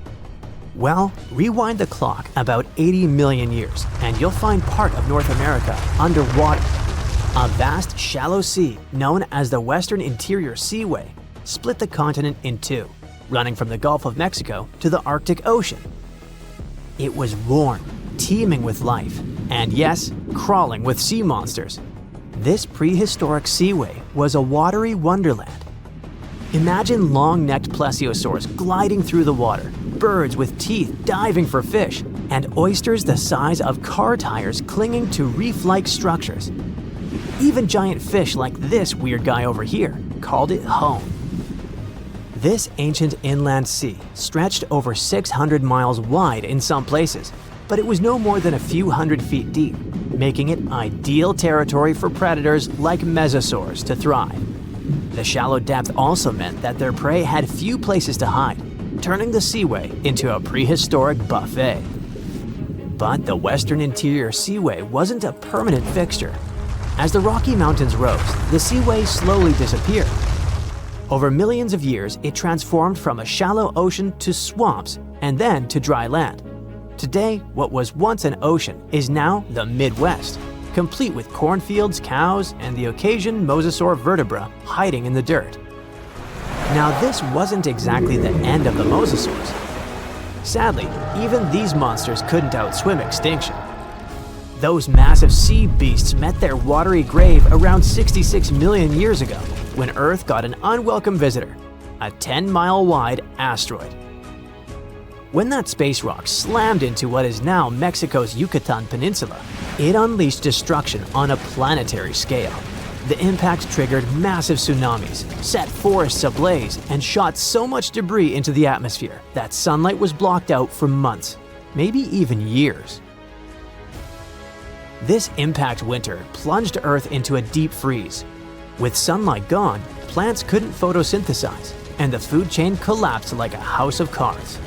Well, rewind the clock about 80 million years and you'll find part of North America underwater. A vast, shallow sea known as the Western Interior Seaway split the continent in two, running from the Gulf of Mexico to the Arctic Ocean. It was warm, teeming with life, and yes, crawling with sea monsters. This prehistoric seaway was a watery wonderland. Imagine long-necked plesiosaurs gliding through the water, birds with teeth diving for fish, and oysters the size of car tires clinging to reef-like structures. Even giant fish like this weird guy over here called it home. This ancient inland sea stretched over 600 miles wide in some places, but it was no more than a few hundred feet deep, making it ideal territory for predators like mosasaurs to thrive. The shallow depth also meant that their prey had few places to hide, turning the seaway into a prehistoric buffet. But the Western Interior Seaway wasn't a permanent fixture. As the Rocky Mountains rose, the seaway slowly disappeared. Over millions of years, it transformed from a shallow ocean to swamps and then to dry land. Today, what was once an ocean is now the Midwest, complete with cornfields, cows, and the occasional mosasaur vertebra hiding in the dirt. Now, this wasn't exactly the end of the mosasaurs. Sadly, even these monsters couldn't outswim extinction. Those massive sea beasts met their watery grave around 66 million years ago, when Earth got an unwelcome visitor, a 10-mile-wide asteroid. When that space rock slammed into what is now Mexico's Yucatan Peninsula, it unleashed destruction on a planetary scale. The impact triggered massive tsunamis, set forests ablaze, and shot so much debris into the atmosphere that sunlight was blocked out for months, maybe even years. This impact winter plunged Earth into a deep freeze. With sunlight gone, plants couldn't photosynthesize, and the food chain collapsed like a house of cards.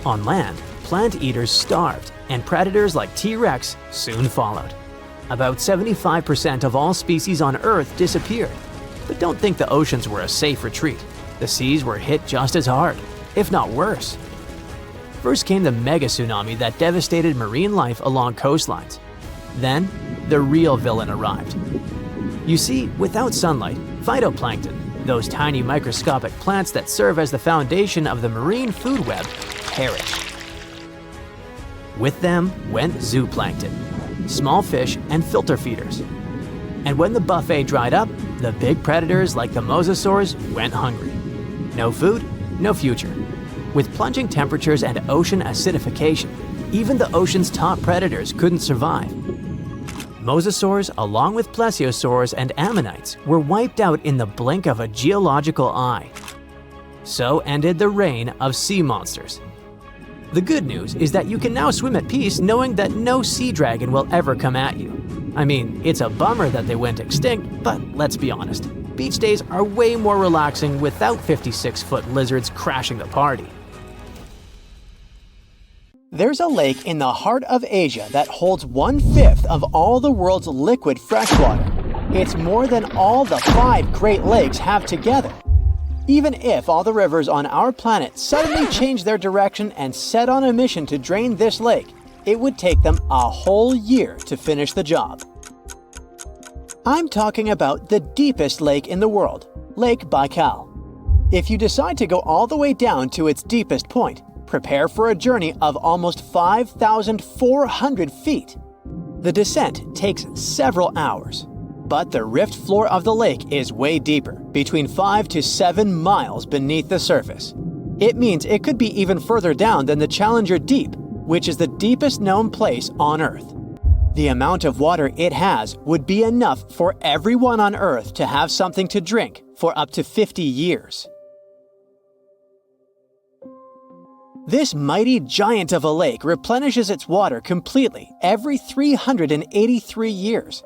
On land, plant eaters starved, and predators like T-Rex soon followed. About 75% of all species on Earth disappeared. But don't think the oceans were a safe retreat. The seas were hit just as hard, if not worse. First came the mega tsunami that devastated marine life along coastlines. Then, the real villain arrived. You see, without sunlight, phytoplankton, those tiny microscopic plants that serve as the foundation of the marine food web, perished. With them went zooplankton, small fish and filter feeders. And when the buffet dried up, the big predators like the mosasaurs went hungry. No food, no future. With plunging temperatures and ocean acidification, even the ocean's top predators couldn't survive. Mosasaurs, along with plesiosaurs and ammonites, were wiped out in the blink of a geological eye. So ended the reign of sea monsters. The good news is that you can now swim at peace knowing that no sea dragon will ever come at you. I mean, it's a bummer that they went extinct, but let's be honest, beach days are way more relaxing without 56-foot lizards crashing the party. There's a lake in the heart of Asia that holds 1/5 of all the world's liquid freshwater. It's more than all the 5 Great Lakes have together. Even if all the rivers on our planet suddenly changed their direction and set on a mission to drain this lake, it would take them a whole year to finish the job. I'm talking about the deepest lake in the world, Lake Baikal. If you decide to go all the way down to its deepest point, prepare for a journey of almost 5,400 feet. The descent takes several hours, but the rift floor of the lake is way deeper, between 5 to 7 miles beneath the surface. It means it could be even further down than the Challenger Deep, which is the deepest known place on Earth. The amount of water it has would be enough for everyone on Earth to have something to drink for up to 50 years. This mighty giant of a lake replenishes its water completely every 383 years.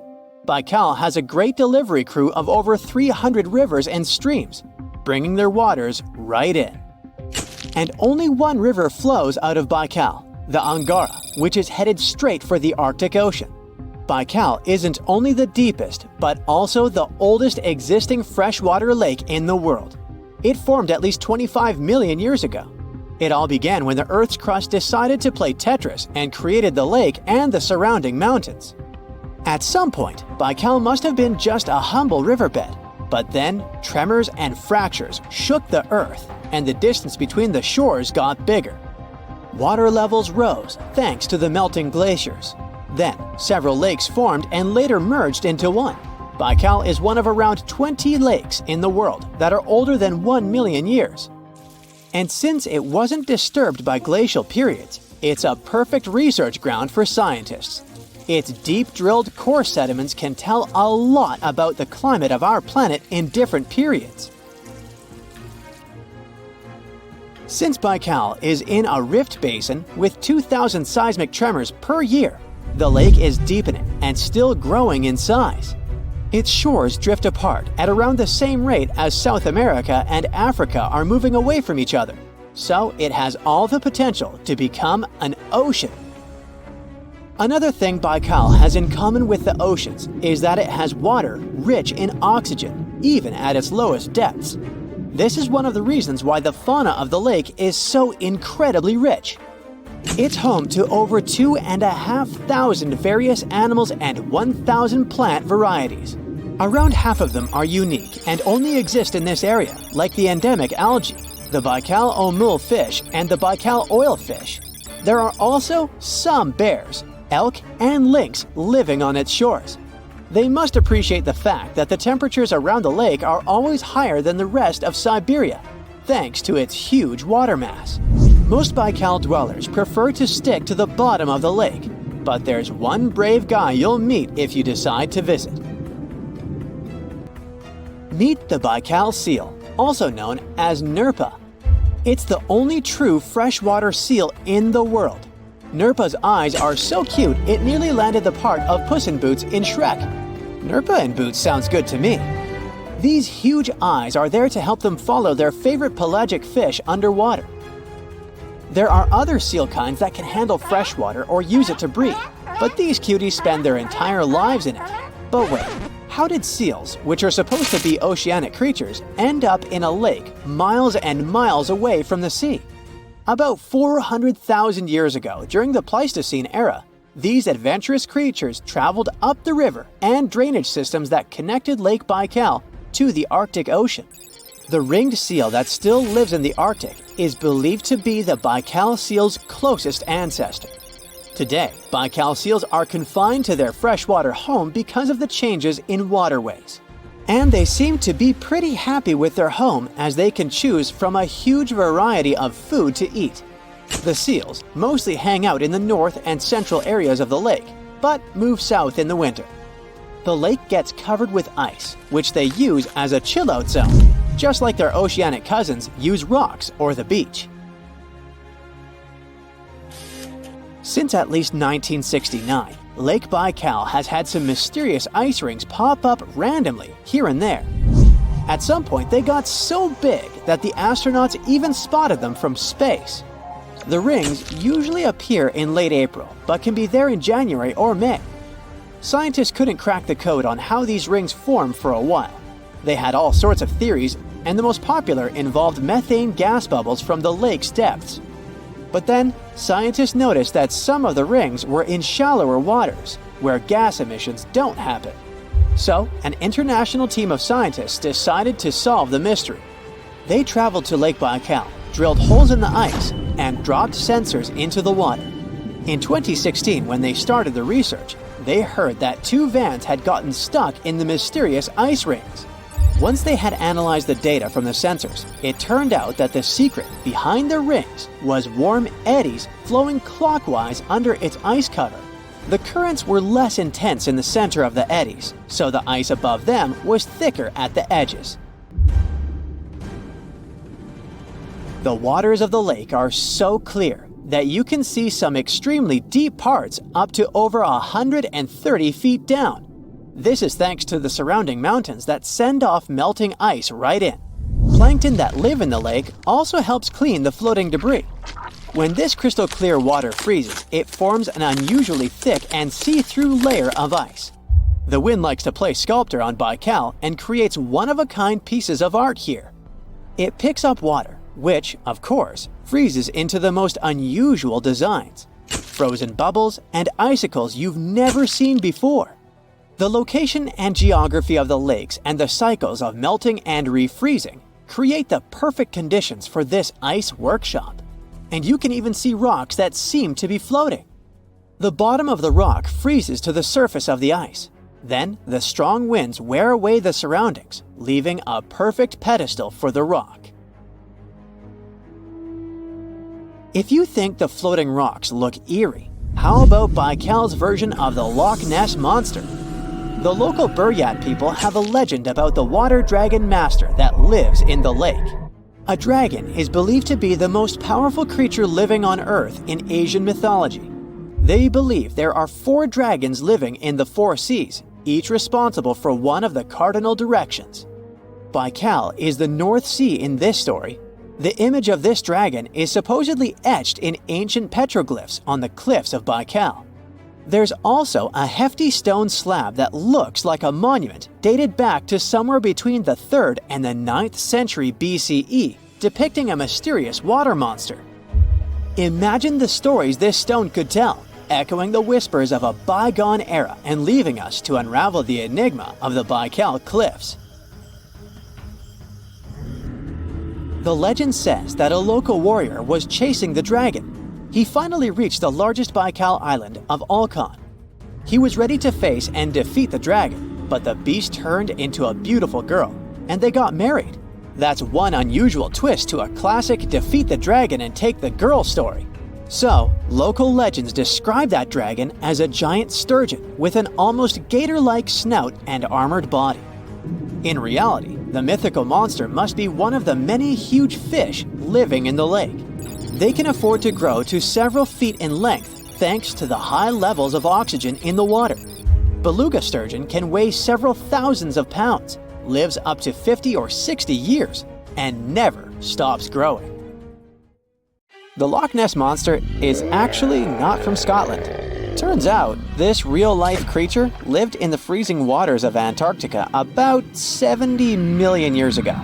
Baikal has a great delivery crew of over 300 rivers and streams, bringing their waters right in. And only one river flows out of Baikal, the Angara, which is headed straight for the Arctic Ocean. Baikal isn't only the deepest, but also the oldest existing freshwater lake in the world. It formed at least 25 million years ago. It all began when the Earth's crust decided to play Tetris and created the lake and the surrounding mountains. At some point, Baikal must have been just a humble riverbed, but then tremors and fractures shook the Earth, and the distance between the shores got bigger. Water levels rose thanks to the melting glaciers. Then, several lakes formed and later merged into one. Baikal is one of around 20 lakes in the world that are older than 1 million years. And since it wasn't disturbed by glacial periods, it's a perfect research ground for scientists. Its deep-drilled core sediments can tell a lot about the climate of our planet in different periods. Since Baikal is in a rift basin with 2,000 seismic tremors per year, the lake is deepening and still growing in size. Its shores drift apart at around the same rate as South America and Africa are moving away from each other, so it has all the potential to become an ocean. Another thing Baikal has in common with the oceans is that it has water rich in oxygen, even at its lowest depths. This is one of the reasons why the fauna of the lake is so incredibly rich. It's home to over 2,500 various animals and 1,000 plant varieties. Around half of them are unique and only exist in this area, like the endemic algae, the Baikal omul fish, and the Baikal oilfish. There are also some bears, elk, and lynx living on its shores. They must appreciate the fact that the temperatures around the lake are always higher than the rest of Siberia, thanks to its huge water mass. Most Baikal dwellers prefer to stick to the bottom of the lake, but there's one brave guy you'll meet if you decide to visit. Meet the Baikal seal, also known as nirpa. It's the only true freshwater seal in the world. Nirpa's eyes are so cute it nearly landed the part of Puss in Boots in Shrek. Nirpa in Boots sounds good to me. These huge eyes are there to help them follow their favorite pelagic fish underwater. There are other seal kinds that can handle freshwater or use it to breathe, but these cuties spend their entire lives in it. But wait, how did seals, which are supposed to be oceanic creatures, end up in a lake miles and miles away from the sea? About 400,000 years ago, during the Pleistocene era, these adventurous creatures traveled up the river and drainage systems that connected Lake Baikal to the Arctic Ocean. The ringed seal that still lives in the Arctic is believed to be the Baikal seal's closest ancestor. Today, Baikal seals are confined to their freshwater home because of the changes in waterways. And they seem to be pretty happy with their home as they can choose from a huge variety of food to eat. The seals mostly hang out in the north and central areas of the lake, but move south in the winter. The lake gets covered with ice, which they use as a chill-out zone, just like their oceanic cousins use rocks or the beach. Since at least 1969, Lake Baikal has had some mysterious ice rings pop up randomly here and there. At some point, they got so big that the astronauts even spotted them from space. The rings usually appear in late April, but can be there in January or May. Scientists couldn't crack the code on how these rings form for a while. They had all sorts of theories, and the most popular involved methane gas bubbles from the lake's depths. But then, scientists noticed that some of the rings were in shallower waters, where gas emissions don't happen. So, an international team of scientists decided to solve the mystery. They traveled to Lake Baikal, drilled holes in the ice, and dropped sensors into the water. In 2016, when they started the research, they heard that 2 vans had gotten stuck in the mysterious ice rings. Once they had analyzed the data from the sensors, it turned out that the secret behind the rings was warm eddies flowing clockwise under its ice cover. The currents were less intense in the center of the eddies, so the ice above them was thicker at the edges. The waters of the lake are so clear that you can see some extremely deep parts up to over 130 feet down. This is thanks to the surrounding mountains that send off melting ice right in. Plankton that live in the lake also helps clean the floating debris. When this crystal clear water freezes, it forms an unusually thick and see-through layer of ice. The wind likes to play sculptor on Baikal and creates one-of-a-kind pieces of art here. It picks up water, which, of course, freezes into the most unusual designs, frozen bubbles and icicles you've never seen before. The location and geography of the lakes and the cycles of melting and refreezing create the perfect conditions for this ice workshop. And you can even see rocks that seem to be floating. The bottom of the rock freezes to the surface of the ice. Then, the strong winds wear away the surroundings, leaving a perfect pedestal for the rock. If you think the floating rocks look eerie, how about Baikal's version of the Loch Ness Monster? The local Buryat people have a legend about the water dragon master that lives in the lake. A dragon is believed to be the most powerful creature living on Earth in Asian mythology. They believe there are 4 dragons living in the 4 seas, each responsible for one of the cardinal directions. Baikal is the North Sea in this story. The image of this dragon is supposedly etched in ancient petroglyphs on the cliffs of Baikal. There's also a hefty stone slab that looks like a monument dated back to somewhere between the 3rd and the 9th century BCE, depicting a mysterious water monster. Imagine the stories this stone could tell, echoing the whispers of a bygone era and leaving us to unravel the enigma of the Baikal cliffs. The legend says that a local warrior was chasing the dragon. He finally reached the largest Baikal island of Alkan. He was ready to face and defeat the dragon, but the beast turned into a beautiful girl, and they got married. That's one unusual twist to a classic defeat the dragon and take the girl story. So, local legends describe that dragon as a giant sturgeon with an almost gator-like snout and armored body. In reality, the mythical monster must be one of the many huge fish living in the lake. They can afford to grow to several feet in length thanks to the high levels of oxygen in the water. Beluga sturgeon can weigh several thousands of pounds, lives up to 50 or 60 years, and never stops growing. The Loch Ness Monster is actually not from Scotland. Turns out, this real-life creature lived in the freezing waters of Antarctica about 70 million years ago.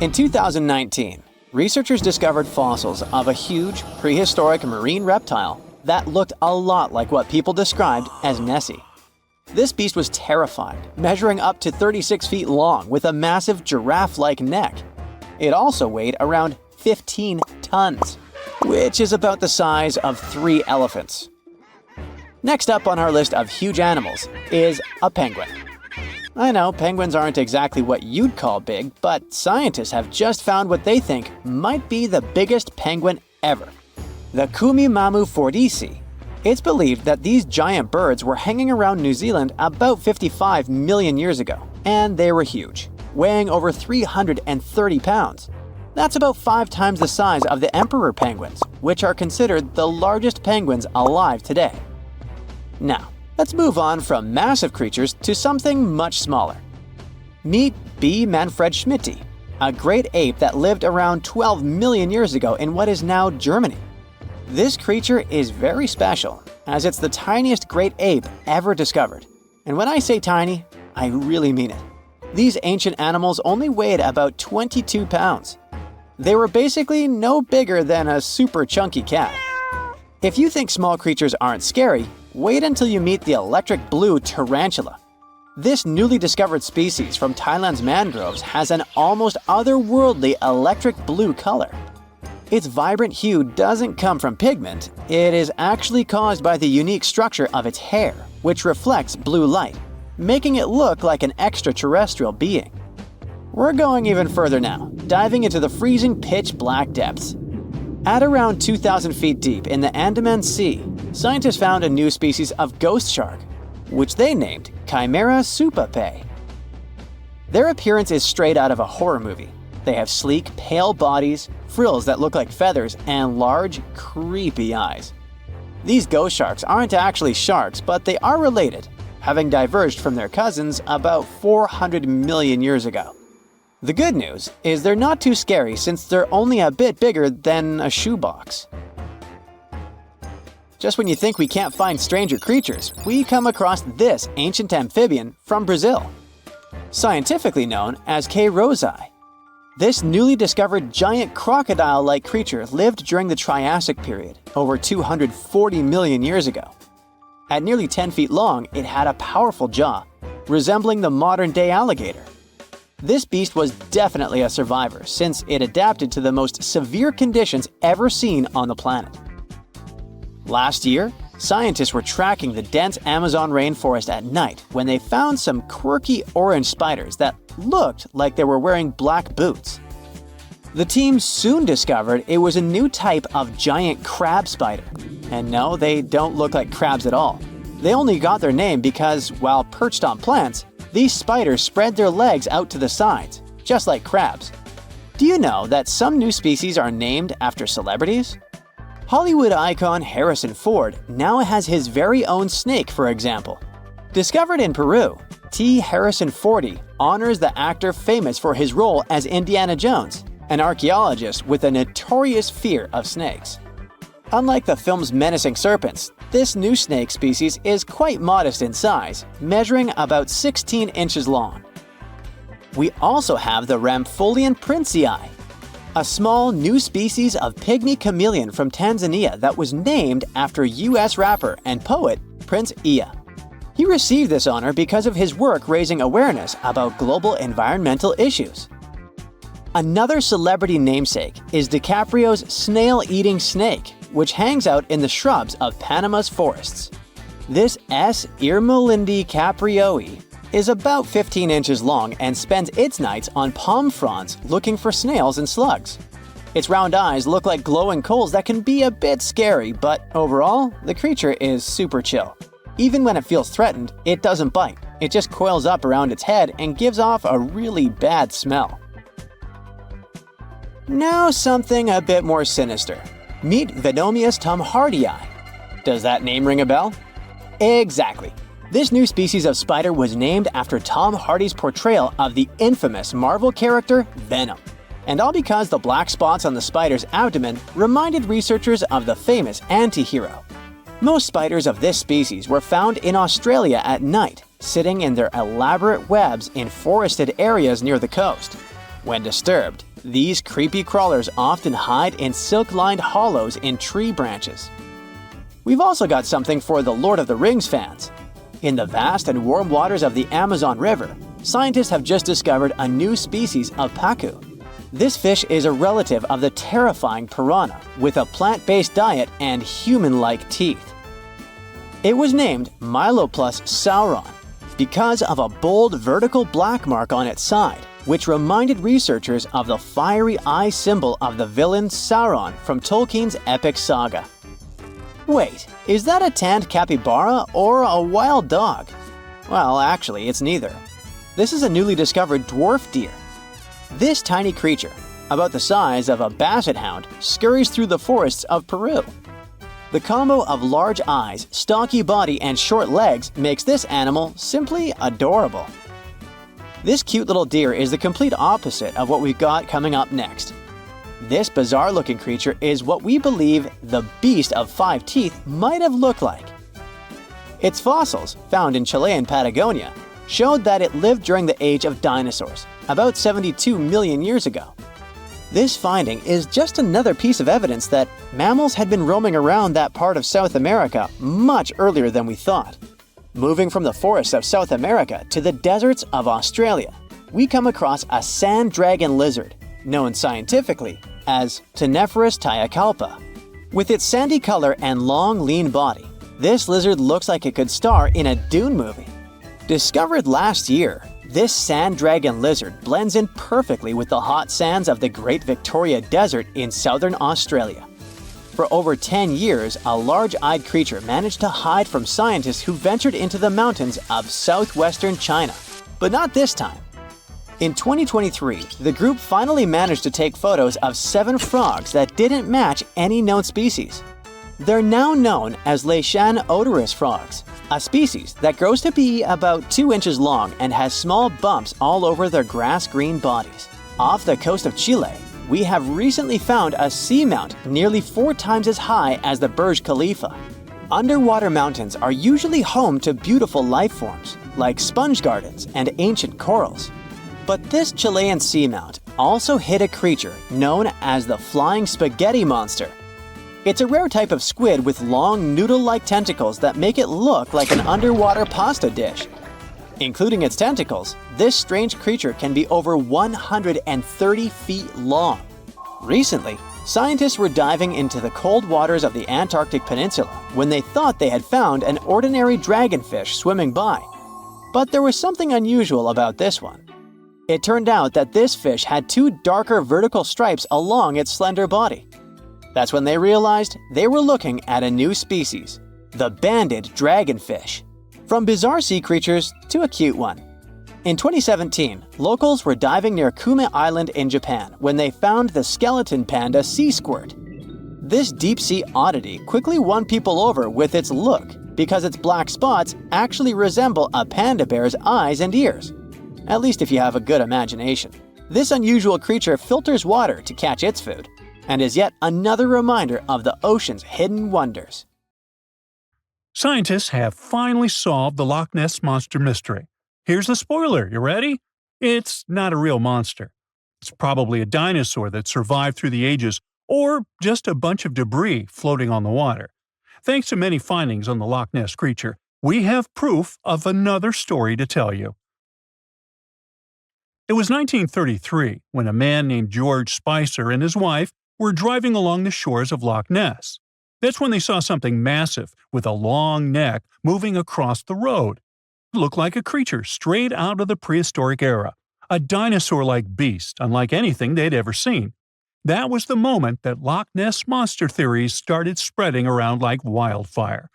In 2019, researchers discovered fossils of a huge, prehistoric marine reptile that looked a lot like what people described as Nessie. This beast was terrifying, measuring up to 36 feet long with a massive giraffe-like neck. It also weighed around 15 tons, which is about the size of 3 elephants. Next up on our list of huge animals is a penguin. I know penguins aren't exactly what you'd call big, but scientists have just found what they think might be the biggest penguin ever, the Kumimamu fordyce. It's believed that these giant birds were hanging around New Zealand about 55 million years ago, and they were huge, weighing over 330 pounds. That's about 5 times the size of the emperor penguins, which are considered the largest penguins alive today. Now, let's move on from massive creatures to something much smaller. Meet B. manfredschmidti, a great ape that lived around 12 million years ago in what is now Germany. This creature is very special, as it's the tiniest great ape ever discovered. And when I say tiny, I really mean it. These ancient animals only weighed about 22 pounds. They were basically no bigger than a super chunky cat. If you think small creatures aren't scary, wait until you meet the electric blue tarantula. This newly discovered species from Thailand's mangroves has an almost otherworldly electric blue color. Its vibrant hue doesn't come from pigment, it is actually caused by the unique structure of its hair, which reflects blue light, making it look like an extraterrestrial being. We're going even further now, diving into the freezing pitch-black depths. At around 2,000 feet deep in the Andaman Sea, scientists found a new species of ghost shark, which they named Chimera supape. Their appearance is straight out of a horror movie. They have sleek, pale bodies, frills that look like feathers, and large, creepy eyes. These ghost sharks aren't actually sharks, but they are related, having diverged from their cousins about 400 million years ago. The good news is they're not too scary since they're only a bit bigger than a shoebox. Just when you think we can't find stranger creatures, we come across this ancient amphibian from Brazil, scientifically known as K. rosae. This newly discovered giant crocodile-like creature lived during the Triassic period, over 240 million years ago. At nearly 10 feet long, it had a powerful jaw, resembling the modern-day alligator. This beast was definitely a survivor since it adapted to the most severe conditions ever seen on the planet. Last year, scientists were tracking the dense Amazon rainforest at night when they found some quirky orange spiders that looked like they were wearing black boots. The team soon discovered it was a new type of giant crab spider. And no, they don't look like crabs at all. They only got their name because, while perched on plants, these spiders spread their legs out to the sides, just like crabs. Do you know that some new species are named after celebrities? Hollywood icon Harrison Ford now has his very own snake, for example. Discovered in Peru, T. Harrison Fordy honors the actor famous for his role as Indiana Jones, an archaeologist with a notorious fear of snakes. Unlike the film's menacing serpents, this new snake species is quite modest in size, measuring about 16 inches long. We also have the Rampholion princei, a small new species of pygmy chameleon from Tanzania that was named after US rapper and poet Prince Iya. He received this honor because of his work raising awareness about global environmental issues. Another celebrity namesake is DiCaprio's snail-eating snake, which hangs out in the shrubs of Panama's forests. This S. Irmelindi caprioi is about 15 inches long and spends its nights on palm fronds looking for snails and slugs. Its round eyes look like glowing coals that can be a bit scary, but overall, the creature is super chill. Even when it feels threatened, it doesn't bite. It just coils up around its head and gives off a really bad smell. Now something a bit more sinister. Meet Venomius tomhardii. Does that name ring a bell? Exactly. This new species of spider was named after Tom Hardy's portrayal of the infamous Marvel character Venom. And all because the black spots on the spider's abdomen reminded researchers of the famous anti-hero. Most spiders of this species were found in Australia at night, sitting in their elaborate webs in forested areas near the coast. When disturbed, these creepy crawlers often hide in silk-lined hollows in tree branches. We've also got something for the Lord of the Rings fans. In the vast and warm waters of the Amazon River, scientists have just discovered a new species of pacu. This fish is a relative of the terrifying piranha, with a plant-based diet and human-like teeth. It was named Myloplus sauron because of a bold vertical black mark on its side, which reminded researchers of the fiery eye symbol of the villain Sauron from Tolkien's epic saga. Wait, is that a tanned capybara or a wild dog? Well, actually, it's neither. This is a newly discovered dwarf deer. This tiny creature, about the size of a basset hound, scurries through the forests of Peru. The combo of large eyes, stocky body, and short legs makes this animal simply adorable. This cute little deer is the complete opposite of what we've got coming up next. This bizarre-looking creature is what we believe the beast of 5 teeth might have looked like. Its fossils, found in Chilean Patagonia, showed that it lived during the age of dinosaurs, about 72 million years ago. This finding is just another piece of evidence that mammals had been roaming around that part of South America much earlier than we thought. Moving from the forests of South America to the deserts of Australia, we come across a sand dragon lizard, known scientifically as Ctenophorus tayacalpa. With its sandy color and long, lean body, this lizard looks like it could star in a Dune movie. Discovered last year, this sand dragon lizard blends in perfectly with the hot sands of the Great Victoria Desert in southern Australia. For over 10 years, a large-eyed creature managed to hide from scientists who ventured into the mountains of southwestern China. But not this time. In 2023, the group finally managed to take photos of 7 frogs that didn't match any known species. They're now known as Leishan odorous frogs, a species that grows to be about 2 inches long and has small bumps all over their grass-green bodies. Off the coast of Chile, we have recently found a seamount nearly 4 times as high as the Burj Khalifa. Underwater mountains are usually home to beautiful life forms, like sponge gardens and ancient corals. But this Chilean seamount also hid a creature known as the flying spaghetti monster. It's a rare type of squid with long noodle-like tentacles that make it look like an underwater pasta dish. Including its tentacles, this strange creature can be over 130 feet long. Recently, scientists were diving into the cold waters of the Antarctic Peninsula when they thought they had found an ordinary dragonfish swimming by. But there was something unusual about this one. It turned out that this fish had two darker vertical stripes along its slender body. That's when they realized they were looking at a new species, the banded dragonfish. From bizarre sea creatures to a cute one. In 2017, locals were diving near Kume Island in Japan when they found the skeleton panda sea squirt. This deep-sea oddity quickly won people over with its look because its black spots actually resemble a panda bear's eyes and ears. At least if you have a good imagination. This unusual creature filters water to catch its food, and is yet another reminder of the ocean's hidden wonders. Scientists have finally solved the Loch Ness Monster mystery. Here's the spoiler, you ready? It's not a real monster. It's probably a dinosaur that survived through the ages, or just a bunch of debris floating on the water. Thanks to many findings on the Loch Ness creature, we have proof of another story to tell you. It was 1933 when a man named George Spicer and his wife were driving along the shores of Loch Ness. That's when they saw something massive with a long neck moving across the road. It looked like a creature straight out of the prehistoric era, a dinosaur-like beast unlike anything they'd ever seen. That was the moment that Loch Ness monster theories started spreading around like wildfire.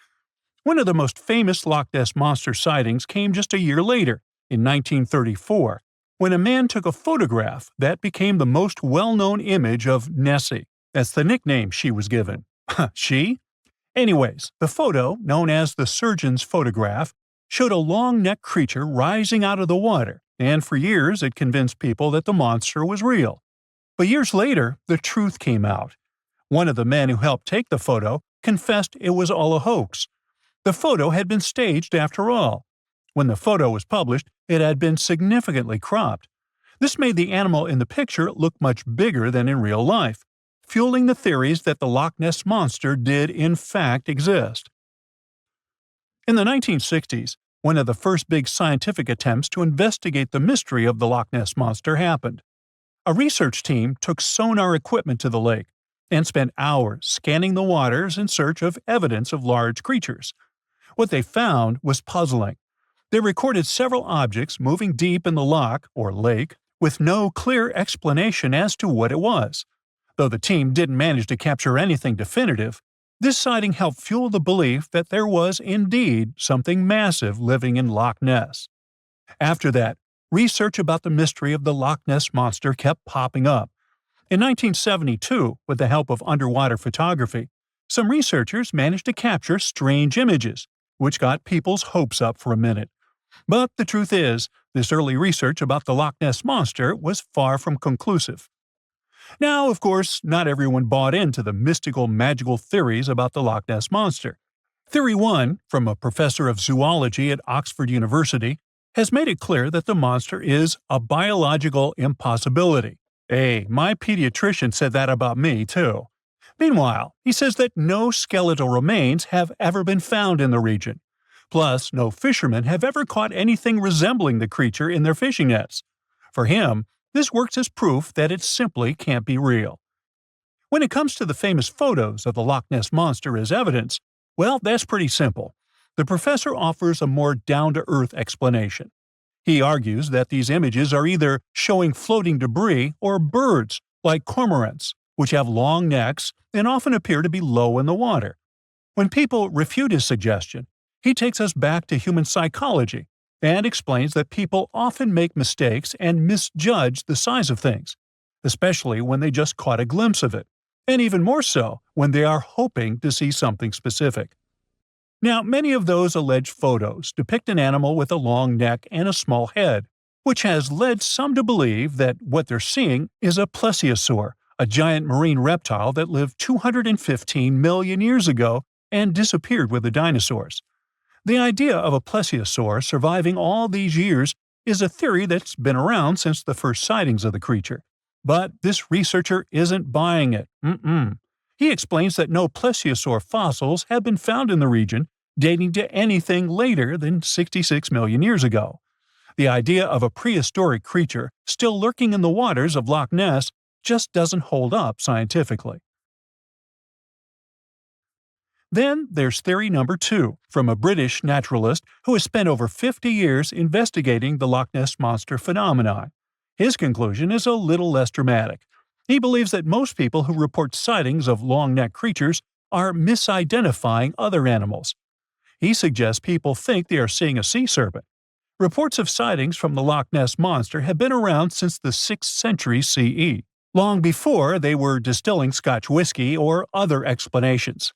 One of the most famous Loch Ness monster sightings came just a year later, in 1934, when a man took a photograph that became the most well-known image of Nessie. That's the nickname she was given. She? Anyways, the photo, known as the surgeon's photograph, showed a long-necked creature rising out of the water, and for years it convinced people that the monster was real. But years later, the truth came out. One of the men who helped take the photo confessed it was all a hoax. The photo had been staged after all. When the photo was published, it had been significantly cropped. This made the animal in the picture look much bigger than in real life, fueling the theories that the Loch Ness Monster did in fact exist. In the 1960s, one of the first big scientific attempts to investigate the mystery of the Loch Ness Monster happened. A research team took sonar equipment to the lake and spent hours scanning the waters in search of evidence of large creatures. What they found was puzzling. They recorded several objects moving deep in the loch, or lake, with no clear explanation as to what it was. Though the team didn't manage to capture anything definitive, this sighting helped fuel the belief that there was indeed something massive living in Loch Ness. After that, research about the mystery of the Loch Ness Monster kept popping up. In 1972, with the help of underwater photography, some researchers managed to capture strange images, which got people's hopes up for a minute. But the truth is, this early research about the Loch Ness Monster was far from conclusive. Now, of course, not everyone bought into the mystical, magical theories about the Loch Ness Monster. Theory 1, from a professor of zoology at Oxford University, has made it clear that the monster is a biological impossibility. Hey, my pediatrician said that about me, too. Meanwhile, he says that no skeletal remains have ever been found in the region. Plus, no fishermen have ever caught anything resembling the creature in their fishing nets. For him, this works as proof that it simply can't be real. When it comes to the famous photos of the Loch Ness Monster as evidence, well, that's pretty simple. The professor offers a more down-to-earth explanation. He argues that these images are either showing floating debris or birds, like cormorants, which have long necks and often appear to be low in the water. When people refute his suggestion, he takes us back to human psychology and explains that people often make mistakes and misjudge the size of things, especially when they just caught a glimpse of it, and even more so when they are hoping to see something specific. Now, many of those alleged photos depict an animal with a long neck and a small head, which has led some to believe that what they're seeing is a plesiosaur, a giant marine reptile that lived 215 million years ago and disappeared with the dinosaurs. The idea of a plesiosaur surviving all these years is a theory that's been around since the first sightings of the creature. But this researcher isn't buying it. He explains that no plesiosaur fossils have been found in the region dating to anything later than 66 million years ago. The idea of a prehistoric creature still lurking in the waters of Loch Ness just doesn't hold up scientifically. Then there's theory number 2, from a British naturalist who has spent over 50 years investigating the Loch Ness Monster phenomenon. His conclusion is a little less dramatic. He believes that most people who report sightings of long-necked creatures are misidentifying other animals. He suggests people think they are seeing a sea serpent. Reports of sightings from the Loch Ness Monster have been around since the 6th century CE, long before they were distilling Scotch whiskey or other explanations.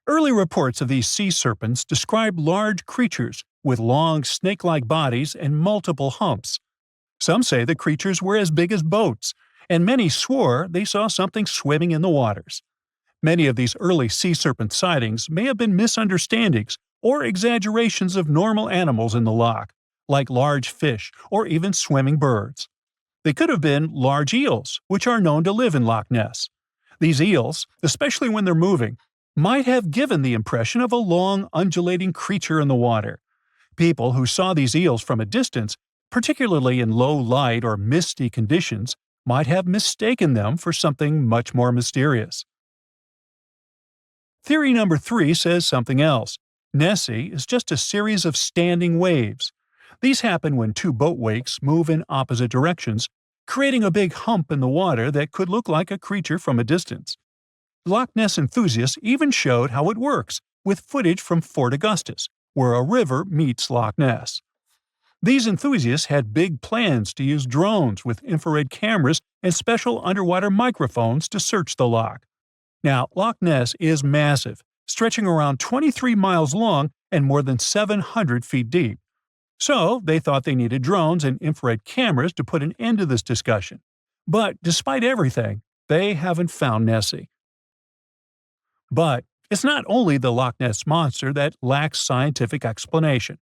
Early reports of these sea serpents describe large creatures with long snake-like bodies and multiple humps. Some say the creatures were as big as boats, and many swore they saw something swimming in the waters. Many of these early sea serpent sightings may have been misunderstandings or exaggerations of normal animals in the loch, like large fish or even swimming birds. They could have been large eels, which are known to live in Loch Ness. These eels, especially when they're moving, might have given the impression of a long, undulating creature in the water. People who saw these eels from a distance, particularly in low light or misty conditions, might have mistaken them for something much more mysterious. Theory number 3 says something else. Nessie is just a series of standing waves. These happen when two boat wakes move in opposite directions, creating a big hump in the water that could look like a creature from a distance. Loch Ness enthusiasts even showed how it works, with footage from Fort Augustus, where a river meets Loch Ness. These enthusiasts had big plans to use drones with infrared cameras and special underwater microphones to search the loch. Now, Loch Ness is massive, stretching around 23 miles long and more than 700 feet deep. So, they thought they needed drones and infrared cameras to put an end to this discussion. But despite everything, they haven't found Nessie. But it's not only the Loch Ness Monster that lacks scientific explanation.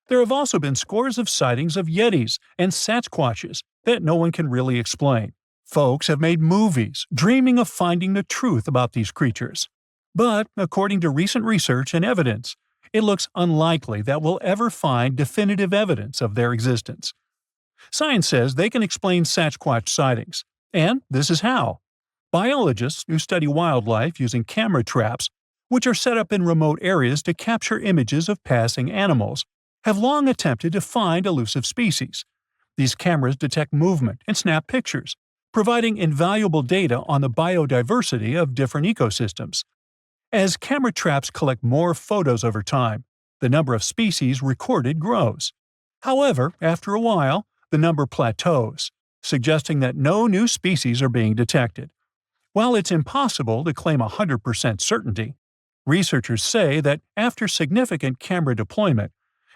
There have also been scores of sightings of yetis and sasquatches that no one can really explain. Folks have made movies, dreaming of finding the truth about these creatures. But, according to recent research and evidence, it looks unlikely that we'll ever find definitive evidence of their existence. Science says they can explain Sasquatch sightings, and this is how. Biologists who study wildlife using camera traps, which are set up in remote areas to capture images of passing animals, have long attempted to find elusive species. These cameras detect movement and snap pictures, providing invaluable data on the biodiversity of different ecosystems. As camera traps collect more photos over time, the number of species recorded grows. However, after a while, the number plateaus, suggesting that no new species are being detected. While it's impossible to claim 100% certainty, researchers say that after significant camera deployment,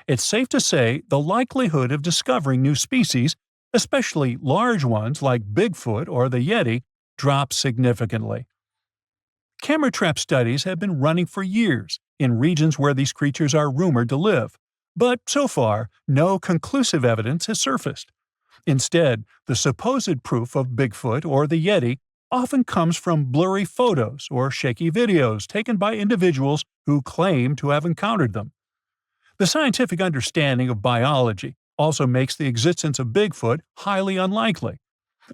it's safe to say the likelihood of discovering new species, especially large ones like Bigfoot or the Yeti, drops significantly. Camera trap studies have been running for years in regions where these creatures are rumored to live, but so far, no conclusive evidence has surfaced. Instead, the supposed proof of Bigfoot or the Yeti often comes from blurry photos or shaky videos taken by individuals who claim to have encountered them. The scientific understanding of biology also makes the existence of Bigfoot highly unlikely.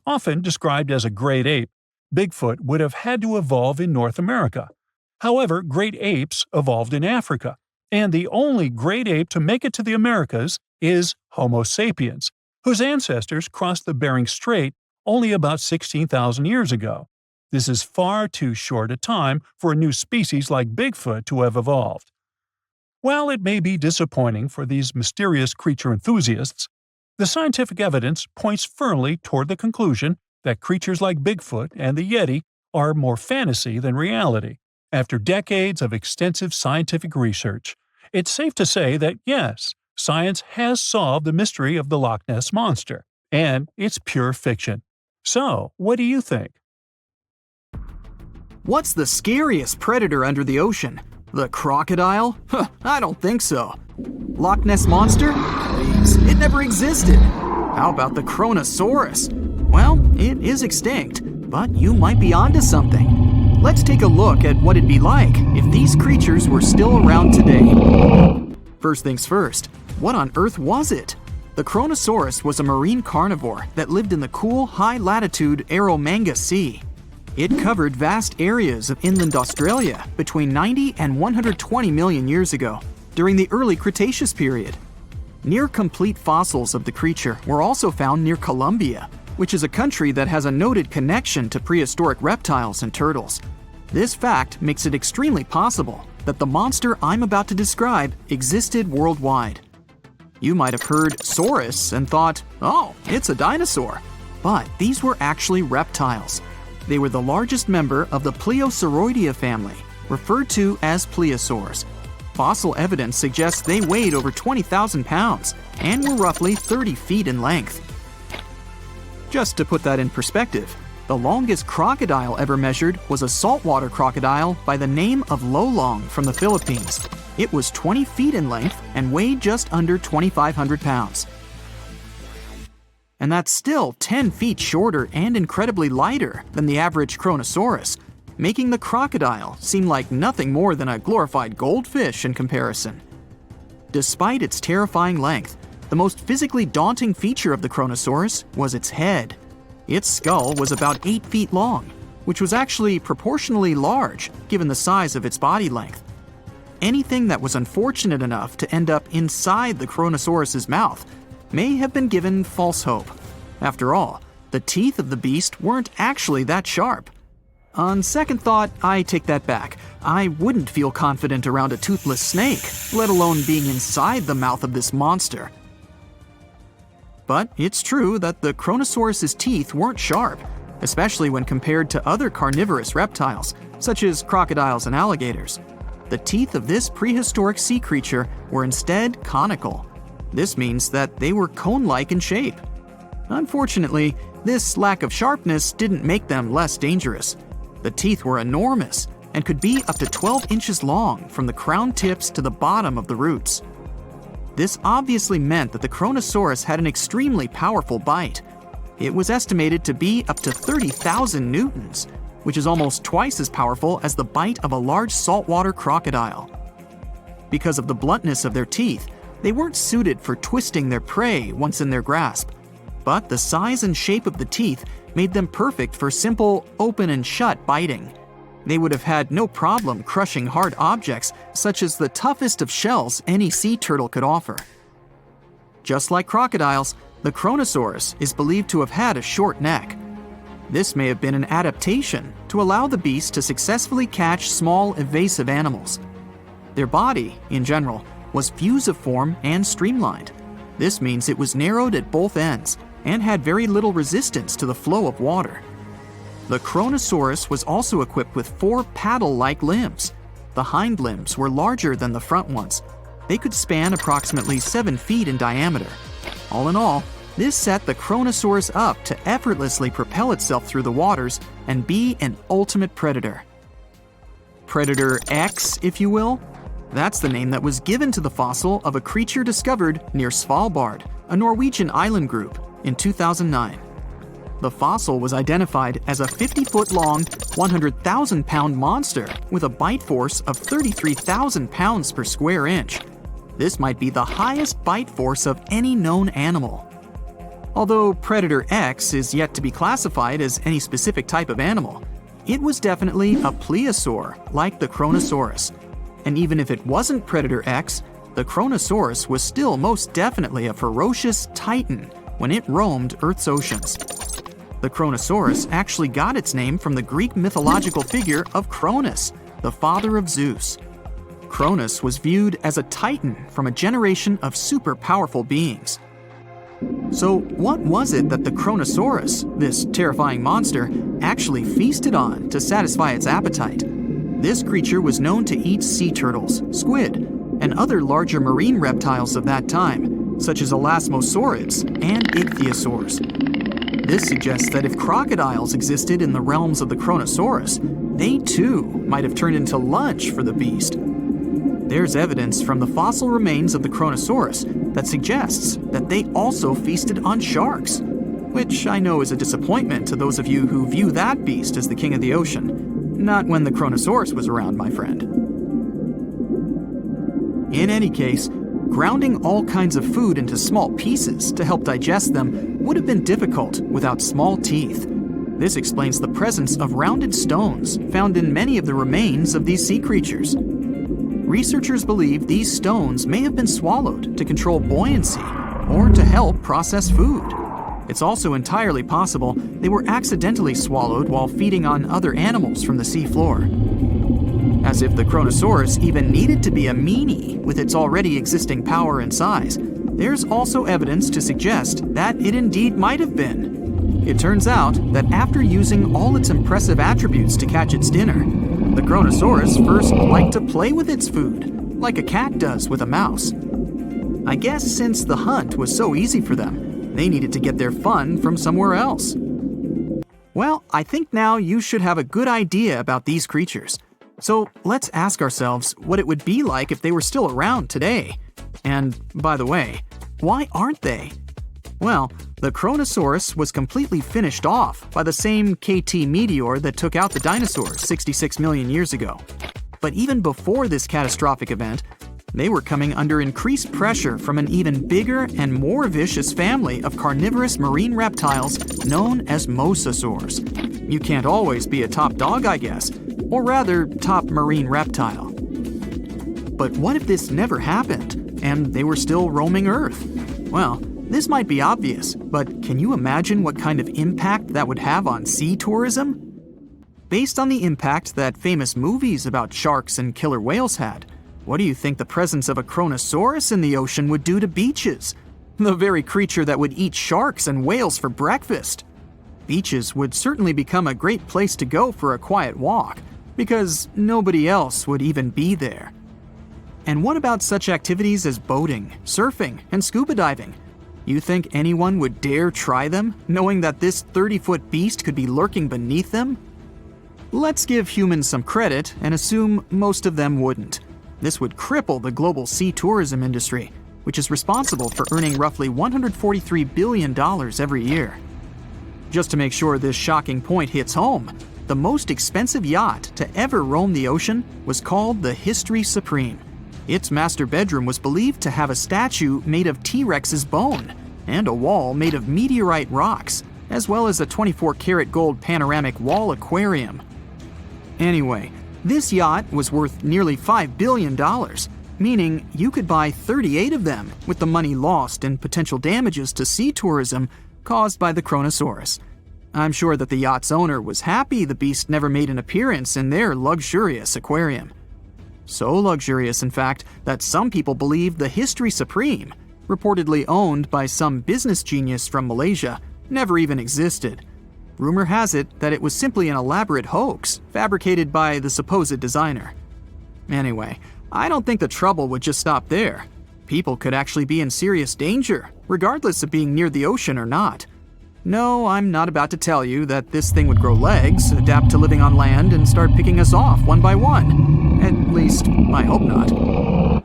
Often described as a great ape, Bigfoot would have had to evolve in North America. However, great apes evolved in Africa, and the only great ape to make it to the Americas is Homo sapiens, whose ancestors crossed the Bering Strait only about 16,000 years ago. This is far too short a time for a new species like Bigfoot to have evolved. While it may be disappointing for these mysterious creature enthusiasts, the scientific evidence points firmly toward the conclusion that creatures like Bigfoot and the Yeti are more fantasy than reality. After decades of extensive scientific research, it's safe to say that yes, science has solved the mystery of the Loch Ness Monster, and it's pure fiction. So, what do you think? What's the scariest predator under the ocean? The crocodile? Huh, I don't think so. Loch Ness Monster? Please, it never existed. How about the Kronosaurus? Well, it is extinct, but you might be onto something. Let's take a look at what it'd be like if these creatures were still around today. First things first, what on earth was it? The Kronosaurus was a marine carnivore that lived in the cool, high-latitude Eromanga Sea. It covered vast areas of inland Australia between 90 and 120 million years ago, during the early Cretaceous period. Near-complete fossils of the creature were also found near Colombia, which is a country that has a noted connection to prehistoric reptiles and turtles. This fact makes it extremely possible that the monster I'm about to describe existed worldwide. You might have heard saurus and thought, oh, it's a dinosaur. But these were actually reptiles. They were the largest member of the Pleosauroidea family, referred to as plesiosaurs. Fossil evidence suggests they weighed over 20,000 pounds and were roughly 30 feet in length. Just to put that in perspective, the longest crocodile ever measured was a saltwater crocodile by the name of Lolong from the Philippines. It was 20 feet in length and weighed just under 2,500 pounds. And that's still 10 feet shorter and incredibly lighter than the average Kronosaurus, making the crocodile seem like nothing more than a glorified goldfish in comparison. Despite its terrifying length, the most physically daunting feature of the Kronosaurus was its head. Its skull was about 8 feet long, which was actually proportionally large given the size of its body length. Anything that was unfortunate enough to end up inside the Kronosaurus's mouth may have been given false hope. After all, the teeth of the beast weren't actually that sharp. On second thought, I take that back. I wouldn't feel confident around a toothless snake, let alone being inside the mouth of this monster. But it's true that the Kronosaurus's teeth weren't sharp, especially when compared to other carnivorous reptiles, such as crocodiles and alligators. The teeth of this prehistoric sea creature were instead conical. This means that they were cone-like in shape. Unfortunately, this lack of sharpness didn't make them less dangerous. The teeth were enormous and could be up to 12 inches long from the crown tips to the bottom of the roots. This obviously meant that the Kronosaurus had an extremely powerful bite. It was estimated to be up to 30,000 newtons, which is almost twice as powerful as the bite of a large saltwater crocodile. Because of the bluntness of their teeth, they weren't suited for twisting their prey once in their grasp, but the size and shape of the teeth made them perfect for simple open and shut biting. They would have had no problem crushing hard objects such as the toughest of shells any sea turtle could offer. Just like crocodiles, the Kronosaurus is believed to have had a short neck. This may have been an adaptation to allow the beast to successfully catch small, evasive animals. Their body, in general, was fusiform and streamlined. This means it was narrowed at both ends and had very little resistance to the flow of water. The Kronosaurus was also equipped with 4 paddle-like limbs. The hind limbs were larger than the front ones. They could span approximately 7 feet in diameter. All in all, this set the Kronosaurus up to effortlessly propel itself through the waters and be an ultimate predator. Predator X, if you will? That's the name that was given to the fossil of a creature discovered near Svalbard, a Norwegian island group, in 2009. The fossil was identified as a 50-foot-long, 100,000-pound monster with a bite force of 33,000 pounds per square inch. This might be the highest bite force of any known animal. Although Predator X is yet to be classified as any specific type of animal, it was definitely a plesiosaur like the Kronosaurus. And even if it wasn't Predator X, the Kronosaurus was still most definitely a ferocious titan when it roamed Earth's oceans. The Kronosaurus actually got its name from the Greek mythological figure of Cronus, the father of Zeus. Cronus was viewed as a titan from a generation of super powerful beings. So what was it that the Kronosaurus, this terrifying monster, actually feasted on to satisfy its appetite? This creature was known to eat sea turtles, squid, and other larger marine reptiles of that time, such as elasmosaurids and ichthyosaurs. This suggests that if crocodiles existed in the realms of the Kronosaurus, they too might have turned into lunch for the beast. There's evidence from the fossil remains of the Kronosaurus that suggests that they also feasted on sharks. which I know is a disappointment to those of you who view that beast as the king of the ocean. Not when the Kronosaurus was around, my friend. In any case, grounding all kinds of food into small pieces to help digest them would have been difficult without small teeth. This explains the presence of rounded stones found in many of the remains of these sea creatures. Researchers believe these stones may have been swallowed to control buoyancy or to help process food. It's also entirely possible they were accidentally swallowed while feeding on other animals from the seafloor. As if the Kronosaurus even needed to be a meanie with its already existing power and size, there's also evidence to suggest that it indeed might have been. It turns out that after using all its impressive attributes to catch its dinner, the Kronosaurus first liked to play with its food, like a cat does with a mouse. I guess since the hunt was so easy for them, they needed to get their fun from somewhere else. Well, I think now you should have a good idea about these creatures. So let's ask ourselves what it would be like if they were still around today. And by the way, why aren't they? Well, the Kronosaurus was completely finished off by the same KT meteor that took out the dinosaurs 66 million years ago. But even before this catastrophic event, they were coming under increased pressure from an even bigger and more vicious family of carnivorous marine reptiles known as mosasaurs. You can't always be a top dog, I guess, or rather, top marine reptile. But what if this never happened, and they were still roaming Earth? Well, this might be obvious, but can you imagine what kind of impact that would have on sea tourism? Based on the impact that famous movies about sharks and killer whales had, what do you think the presence of a Kronosaurus in the ocean would do to beaches? The very creature that would eat sharks and whales for breakfast. Beaches would certainly become a great place to go for a quiet walk, because nobody else would even be there. And what about such activities as boating, surfing, and scuba diving? You think anyone would dare try them, knowing that this 30-foot beast could be lurking beneath them? Let's give humans some credit and assume most of them wouldn't. This would cripple the global sea tourism industry, which is responsible for earning roughly $143 billion every year. Just to make sure this shocking point hits home, the most expensive yacht to ever roam the ocean was called the History Supreme. Its master bedroom was believed to have a statue made of T-Rex's bone and a wall made of meteorite rocks, as well as a 24-karat gold panoramic wall aquarium. Anyway, this yacht was worth nearly $5 billion, meaning you could buy 38 of them with the money lost in potential damages to sea tourism caused by the Kronosaurus. I'm sure that the yacht's owner was happy the beast never made an appearance in their luxurious aquarium. So luxurious, in fact, that some people believe the History Supreme, reportedly owned by some business genius from Malaysia, never even existed. Rumor has it that it was simply an elaborate hoax fabricated by the supposed designer. Anyway, I don't think the trouble would just stop there. People could actually be in serious danger, regardless of being near the ocean or not. No, I'm not about to tell you that this thing would grow legs, adapt to living on land, and start picking us off one by one. At least, I hope not.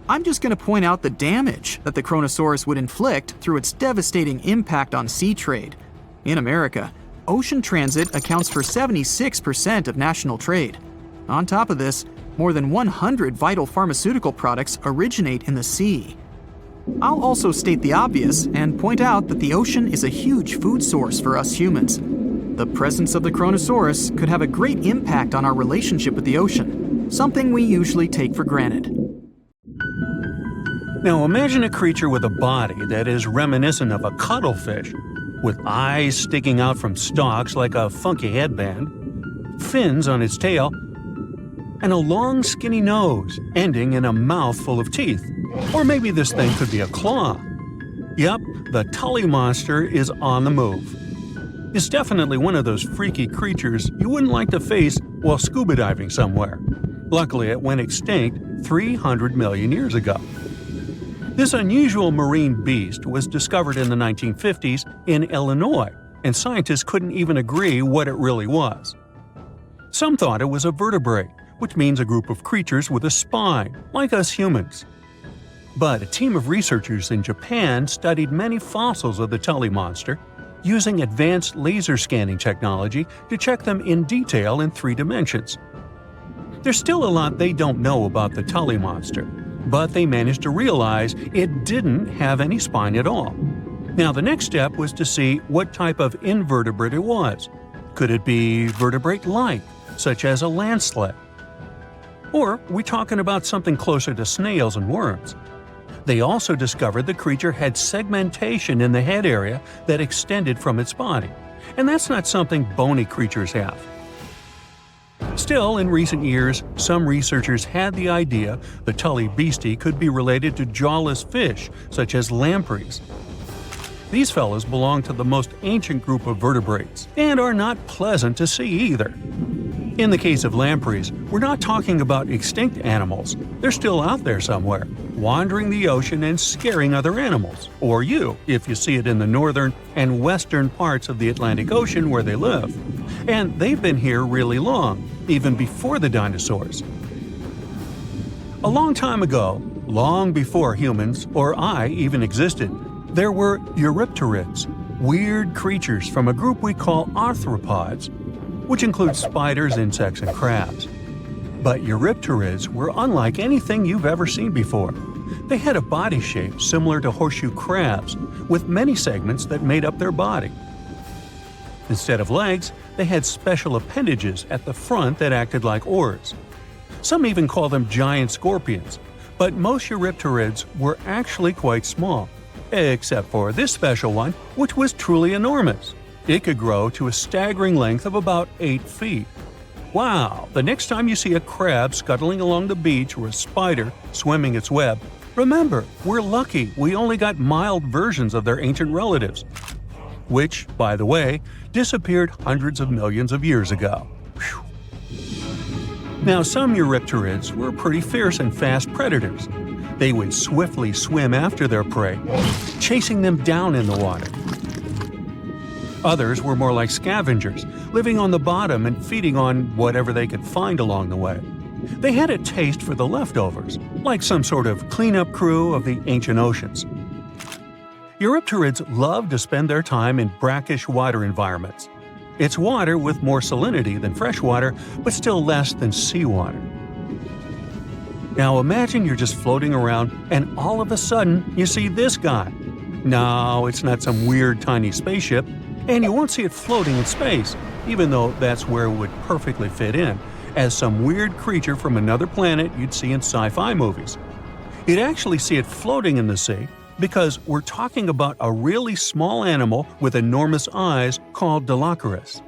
I'm just going to point out the damage that the Kronosaurus would inflict through its devastating impact on sea trade. In America, ocean transit accounts for 76% of national trade. On top of this, more than 100 vital pharmaceutical products originate in the sea. I'll also state the obvious and point out that the ocean is a huge food source for us humans. The presence of the Kronosaurus could have a great impact on our relationship with the ocean, something we usually take for granted. Now imagine a creature with a body that is reminiscent of a cuttlefish, with eyes sticking out from stalks like a funky headband, fins on its tail, and a long skinny nose ending in a mouth full of teeth. Or maybe this thing could be a claw. Yep, the Tully monster is on the move. It's definitely one of those freaky creatures you wouldn't like to face while scuba diving somewhere. Luckily, it went extinct 300 million years ago. This unusual marine beast was discovered in the 1950s in Illinois, and scientists couldn't even agree what it really was. Some thought it was a vertebrate, which means a group of creatures with a spine, like us humans. But a team of researchers in Japan studied many fossils of the Tully monster using advanced laser scanning technology to check them in detail in 3 dimensions. There's still a lot they don't know about the Tully monster, but they managed to realize it didn't have any spine at all. Now the next step was to see what type of invertebrate it was. Could it be vertebrate-like, such as a land sled? Or are we talking about something closer to snails and worms? They also discovered the creature had segmentation in the head area that extended from its body, and that's not something bony creatures have. Still, in recent years, some researchers had the idea the Tully beastie could be related to jawless fish such as lampreys. These fellows belong to the most ancient group of vertebrates and are not pleasant to see either. In the case of lampreys, we're not talking about extinct animals. They're still out there somewhere, wandering the ocean and scaring other animals, or you, if you see it in the northern and western parts of the Atlantic Ocean where they live. And they've been here really long, even before the dinosaurs. A long time ago, long before humans or I even existed, there were eurypterids, weird creatures from a group we call arthropods, which includes spiders, insects, and crabs. But eurypterids were unlike anything you've ever seen before. They had a body shape similar to horseshoe crabs, with many segments that made up their body. Instead of legs, they had special appendages at the front that acted like oars. Some even call them giant scorpions, but most eurypterids were actually quite small, except for this special one, which was truly enormous. It could grow to a staggering length of about 8 feet. Wow! The next time you see a crab scuttling along the beach or a spider swimming its web, remember, we're lucky we only got mild versions of their ancient relatives, which, by the way, disappeared hundreds of millions of years ago. Whew. Now, some eurypterids were pretty fierce and fast predators. They would swiftly swim after their prey, chasing them down in the water. Others were more like scavengers, living on the bottom and feeding on whatever they could find along the way. They had a taste for the leftovers, like some sort of cleanup crew of the ancient oceans. Eurypterids loved to spend their time in brackish water environments. It's water with more salinity than fresh water, but still less than seawater. Now imagine you're just floating around and all of a sudden you see this guy. No, it's not some weird tiny spaceship, and you won't see it floating in space, even though that's where it would perfectly fit in, as some weird creature from another planet you'd see in sci-fi movies. You'd actually see it floating in the sea because we're talking about a really small animal with enormous eyes called Dilophosaurus.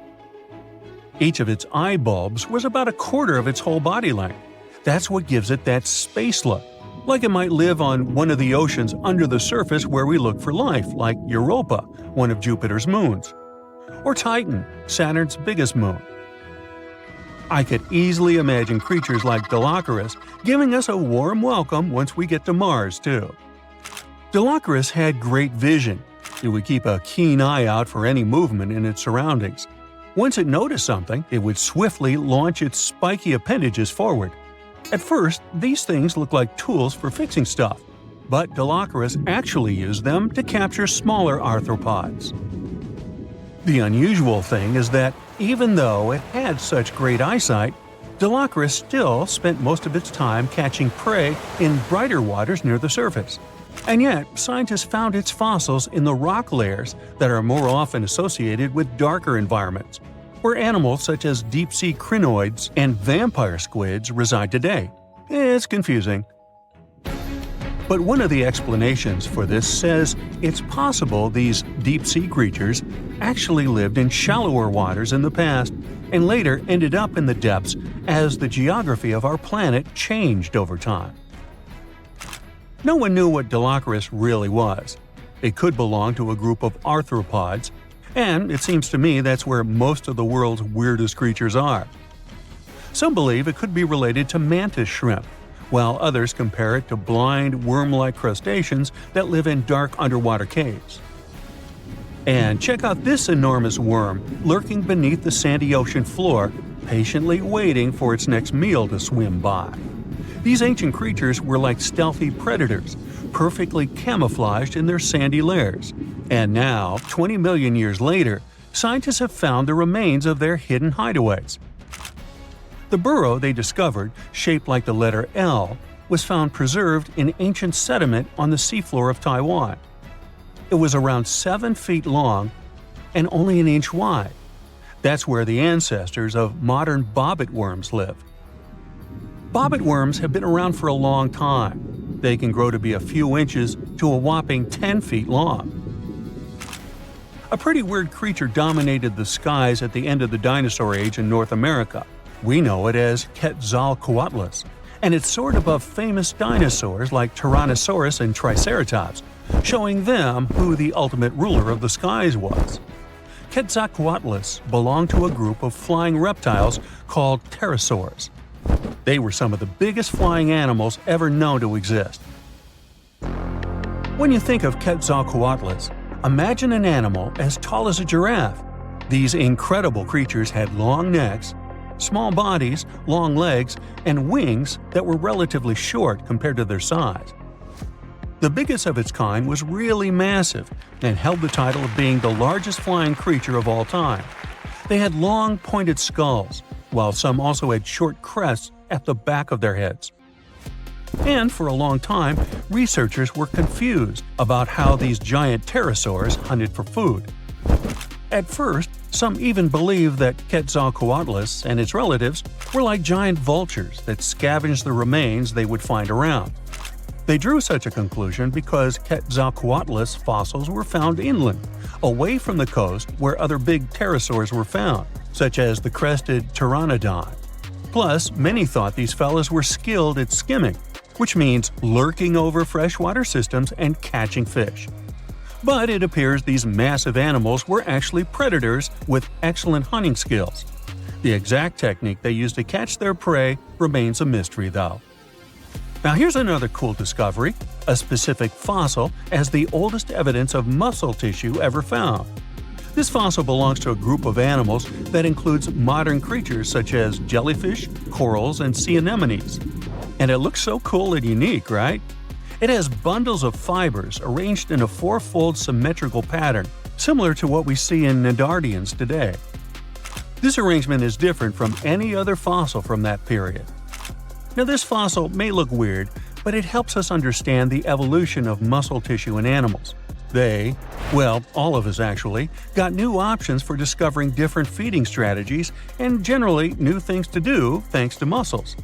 Each of its eye bulbs was about a quarter of its whole body length. That's what gives it that space look, like it might live on one of the oceans under the surface where we look for life, like Europa, one of Jupiter's moons, or Titan, Saturn's biggest moon. I could easily imagine creatures like Dilophosaurus giving us a warm welcome once we get to Mars, too. Dilophosaurus had great vision. It would keep a keen eye out for any movement in its surroundings. Once it noticed something, it would swiftly launch its spiky appendages forward. At first, these things looked like tools for fixing stuff, but Dilophosaurus actually used them to capture smaller arthropods. The unusual thing is that even though it had such great eyesight, Dilophosaurus still spent most of its time catching prey in brighter waters near the surface. And yet, scientists found its fossils in the rock layers that are more often associated with darker environments, where animals such as deep-sea crinoids and vampire squids reside today. It's confusing. But one of the explanations for this says it's possible these deep-sea creatures actually lived in shallower waters in the past and later ended up in the depths as the geography of our planet changed over time. No one knew what Dilophosaurus really was. It could belong to a group of arthropods, and it seems to me that's where most of the world's weirdest creatures are. Some believe it could be related to mantis shrimp, while others compare it to blind, worm-like crustaceans that live in dark underwater caves. And check out this enormous worm lurking beneath the sandy ocean floor, patiently waiting for its next meal to swim by. These ancient creatures were like stealthy predators, perfectly camouflaged in their sandy layers. And now, 20 million years later, scientists have found the remains of their hidden hideaways. The burrow they discovered, shaped like the letter L, was found preserved in ancient sediment on the seafloor of Taiwan. It was around 7 feet long and only an inch wide. That's where the ancestors of modern bobbit worms live. Bobbit worms have been around for a long time. They can grow to be a few inches to a whopping 10 feet long. A pretty weird creature dominated the skies at the end of the dinosaur age in North America. We know it as Quetzalcoatlus, and it soared above famous dinosaurs like Tyrannosaurus and Triceratops, showing them who the ultimate ruler of the skies was. Quetzalcoatlus belonged to a group of flying reptiles called pterosaurs. They were some of the biggest flying animals ever known to exist. When you think of Quetzalcoatlus, imagine an animal as tall as a giraffe. These incredible creatures had long necks, small bodies, long legs, and wings that were relatively short compared to their size. The biggest of its kind was really massive and held the title of being the largest flying creature of all time. They had long, pointed skulls, while some also had short crests at the back of their heads. And for a long time, researchers were confused about how these giant pterosaurs hunted for food. At first, some even believed that Quetzalcoatlus and its relatives were like giant vultures that scavenged the remains they would find around. They drew such a conclusion because Quetzalcoatlus fossils were found inland, away from the coast where other big pterosaurs were found, such as the crested pteranodon. Plus, many thought these fellas were skilled at skimming, which means lurking over freshwater systems and catching fish. But it appears these massive animals were actually predators with excellent hunting skills. The exact technique they used to catch their prey remains a mystery, though. Now here's another cool discovery, a specific fossil as the oldest evidence of muscle tissue ever found. This fossil belongs to a group of animals that includes modern creatures such as jellyfish, corals, and sea anemones. And it looks so cool and unique, right? It has bundles of fibers arranged in a four-fold symmetrical pattern, similar to what we see in Nedardians today. This arrangement is different from any other fossil from that period. Now, this fossil may look weird, but it helps us understand the evolution of muscle tissue in animals. They, well, all of us actually, got new options for discovering different feeding strategies and generally new things to do thanks to muscles.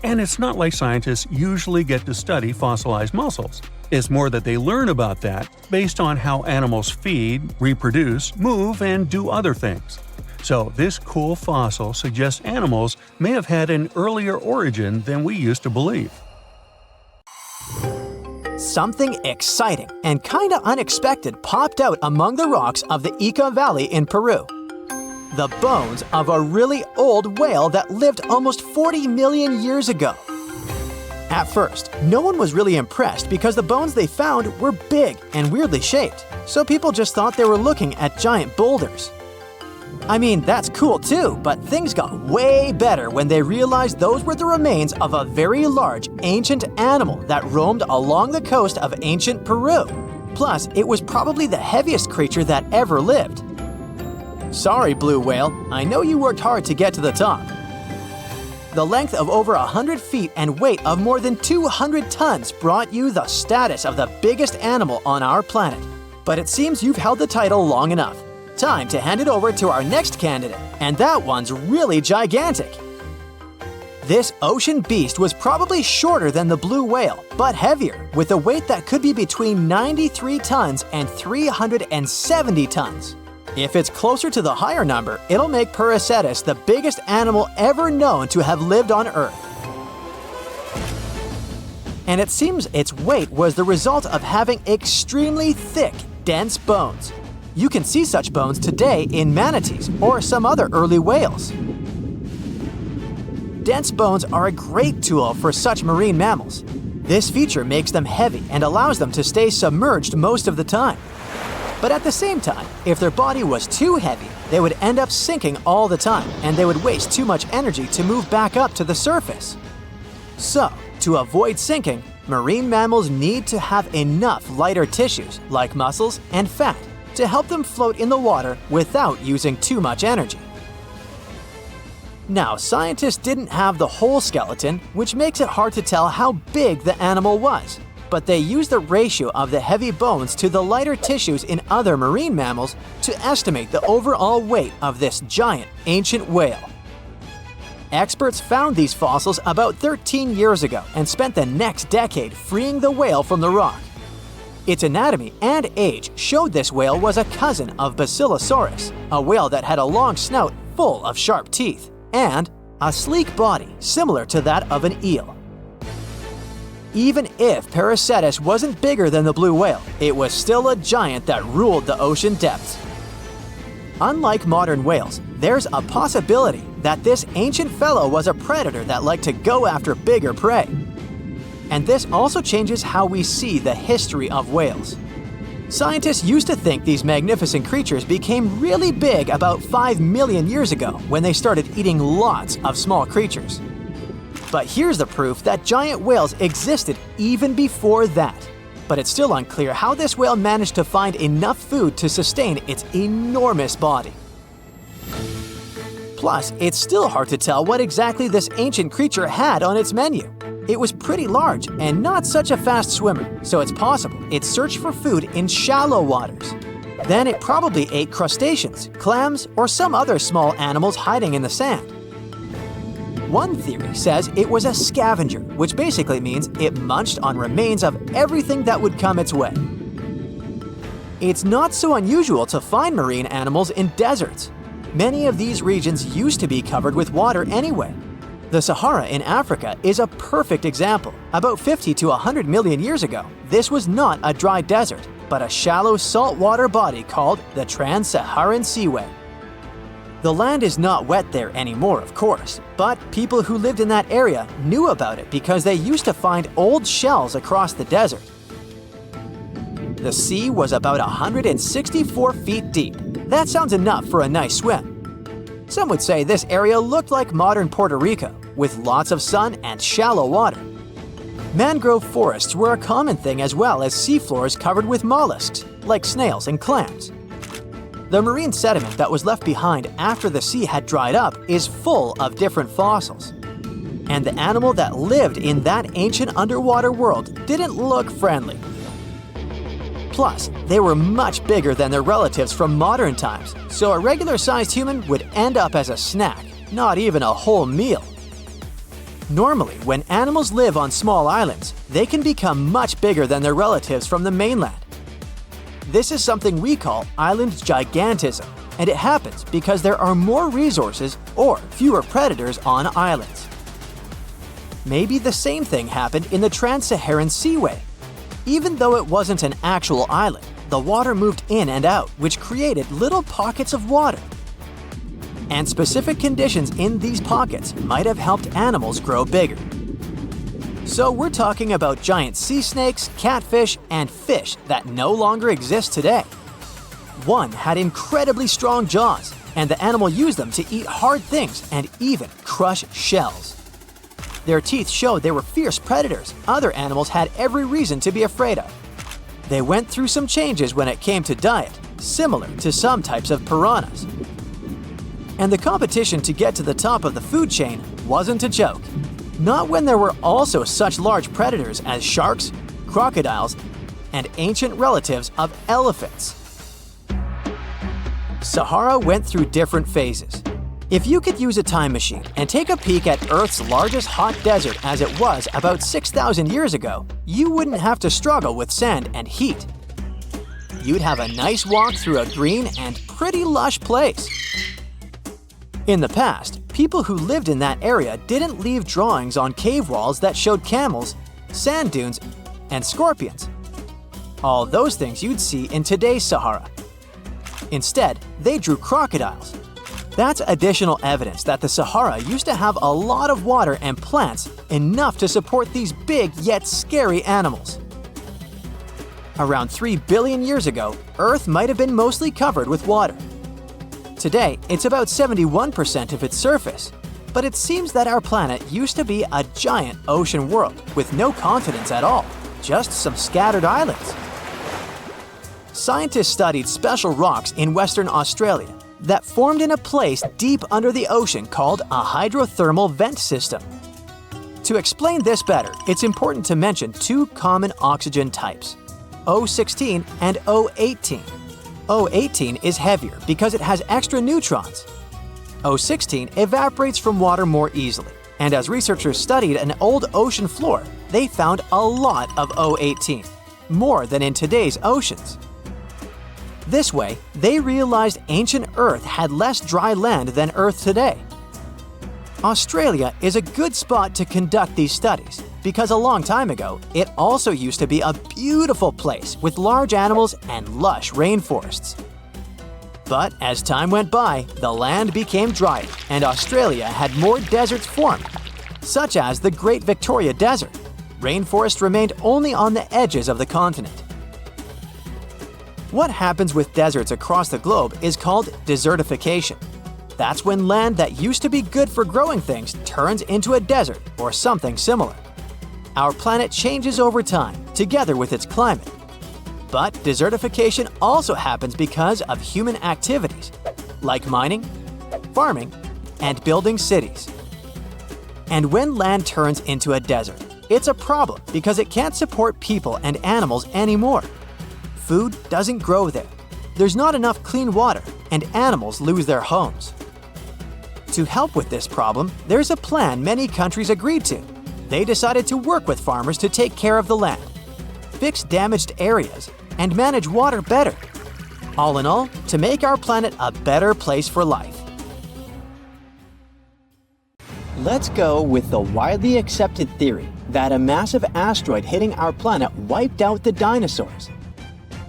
And it's not like scientists usually get to study fossilized muscles. It's more that they learn about that based on how animals feed, reproduce, move, and do other things. So this cool fossil suggests animals may have had an earlier origin than we used to believe. Something exciting and kinda unexpected popped out among the rocks of the Ica Valley in Peru. The bones of a really old whale that lived almost 40 million years ago. At first, no one was really impressed because the bones they found were big and weirdly shaped, so people just thought they were looking at giant boulders. I mean, that's cool too, but things got way better when they realized those were the remains of a very large, ancient animal that roamed along the coast of ancient Peru. Plus, it was probably the heaviest creature that ever lived. Sorry, blue whale, I know you worked hard to get to the top. The length of over 100 feet and weight of more than 200 tons brought you the status of the biggest animal on our planet. But it seems you've held the title long enough. Time to hand it over to our next candidate, and that one's really gigantic. This ocean beast was probably shorter than the blue whale, but heavier, with a weight that could be between 93 tons and 370 tons. If it's closer to the higher number, it'll make Prehistoric the biggest animal ever known to have lived on Earth. And it seems its weight was the result of having extremely thick, dense bones. You can see such bones today in manatees or some other early whales. Dense bones are a great tool for such marine mammals. This feature makes them heavy and allows them to stay submerged most of the time. But at the same time, if their body was too heavy, they would end up sinking all the time and they would waste too much energy to move back up to the surface. So, to avoid sinking, marine mammals need to have enough lighter tissues, like muscles and fat, to help them float in the water without using too much energy. Now, scientists didn't have the whole skeleton, which makes it hard to tell how big the animal was, but they used the ratio of the heavy bones to the lighter tissues in other marine mammals to estimate the overall weight of this giant ancient whale. Experts found these fossils about 13 years ago and spent the next decade freeing the whale from the rock. Its anatomy and age showed this whale was a cousin of Basilosaurus, a whale that had a long snout full of sharp teeth, and a sleek body similar to that of an eel. Even if Prehistoric wasn't bigger than the blue whale, it was still a giant that ruled the ocean depths. Unlike modern whales, there's a possibility that this ancient fellow was a predator that liked to go after bigger prey. And this also changes how we see the history of whales. Scientists used to think these magnificent creatures became really big about 5 million years ago when they started eating lots of small creatures. But here's the proof that giant whales existed even before that. But it's still unclear how this whale managed to find enough food to sustain its enormous body. Plus, it's still hard to tell what exactly this ancient creature had on its menu. It was pretty large and not such a fast swimmer, so it's possible it searched for food in shallow waters. Then it probably ate crustaceans, clams, or some other small animals hiding in the sand. One theory says it was a scavenger, which basically means it munched on remains of everything that would come its way. It's not so unusual to find marine animals in deserts. Many of these regions used to be covered with water anyway. The Sahara in Africa is a perfect example. About 50 to 100 million years ago, this was not a dry desert, but a shallow saltwater body called the Trans-Saharan Seaway. The land is not wet there anymore, of course, but people who lived in that area knew about it because they used to find old shells across the desert. The sea was about 164 feet deep. That sounds enough for a nice swim. Some would say this area looked like modern Puerto Rico, with lots of sun and shallow water. Mangrove forests were a common thing as well as seafloors covered with mollusks, like snails and clams. The marine sediment that was left behind after the sea had dried up is full of different fossils. And the animal that lived in that ancient underwater world didn't look friendly. Plus, they were much bigger than their relatives from modern times, so a regular-sized human would end up as a snack, not even a whole meal. Normally, when animals live on small islands, they can become much bigger than their relatives from the mainland. This is something we call island gigantism, and it happens because there are more resources or fewer predators on islands. Maybe the same thing happened in the Trans-Saharan Seaway. Even though it wasn't an actual island, the water moved in and out, which created little pockets of water. And specific conditions in these pockets might have helped animals grow bigger. So we're talking about giant sea snakes, catfish, and fish that no longer exist today. One had incredibly strong jaws, and the animal used them to eat hard things and even crush shells. Their teeth showed they were fierce predators other animals had every reason to be afraid of. They went through some changes when it came to diet, similar to some types of piranhas. And the competition to get to the top of the food chain wasn't a joke. Not when there were also such large predators as sharks, crocodiles, and ancient relatives of elephants. Sahara went through different phases. If you could use a time machine and take a peek at Earth's largest hot desert as it was about 6,000 years ago, you wouldn't have to struggle with sand and heat. You'd have a nice walk through a green and pretty lush place. In the past, people who lived in that area didn't leave drawings on cave walls that showed camels, sand dunes, and scorpions. All those things you'd see in today's Sahara. Instead, they drew crocodiles. That's additional evidence that the Sahara used to have a lot of water and plants enough to support these big yet scary animals. Around 3 billion years ago, Earth might have been mostly covered with water. Today, it's about 71% of its surface, But it seems that our planet used to be a giant ocean world with no continents at all, just some scattered islands. Scientists studied special rocks in Western Australia that formed in a place deep under the ocean called a hydrothermal vent system. To explain this better, it's important to mention two common oxygen types, O16 and O18. O18 is heavier because it has extra neutrons. O16 evaporates from water more easily, and as researchers studied an old ocean floor, they found a lot of O18, more than in today's oceans. This way, they realized ancient Earth had less dry land than Earth today. Australia is a good spot to conduct these studies because a long time ago, it also used to be a beautiful place with large animals and lush rainforests. But as time went by, the land became drier and Australia had more deserts formed, such as the Great Victoria Desert. Rainforest remained only on the edges of the continent. What happens with deserts across the globe is called desertification. That's when land that used to be good for growing things turns into a desert or something similar. Our planet changes over time, together with its climate. But desertification also happens because of human activities, like mining, farming, and building cities. And when land turns into a desert, it's a problem because it can't support people and animals anymore. Food doesn't grow there. There's not enough clean water, and animals lose their homes. To help with this problem, there's a plan many countries agreed to. They decided to work with farmers to take care of the land, fix damaged areas, and manage water better. All in all, to make our planet a better place for life. Let's go with the widely accepted theory that a massive asteroid hitting our planet wiped out the dinosaurs.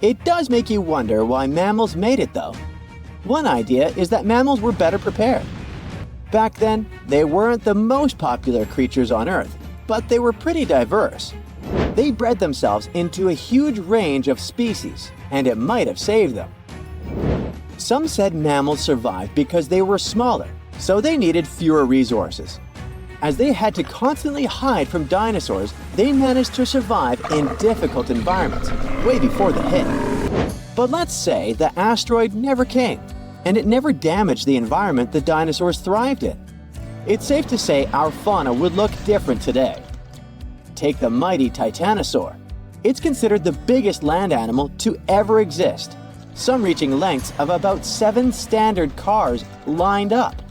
It does make you wonder why mammals made it though. One idea is that mammals were better prepared. Back then, they weren't the most popular creatures on Earth, but they were pretty diverse. They bred themselves into a huge range of species, and it might have saved them. Some said mammals survived because they were smaller, so they needed fewer resources. As they had to constantly hide from dinosaurs, they managed to survive in difficult environments, way before the hit. But let's say the asteroid never came, and it never damaged the environment the dinosaurs thrived in. It's safe to say our fauna would look different today. Take the mighty Titanosaur. It's considered the biggest land animal to ever exist, some reaching lengths of about 7 standard cars lined up.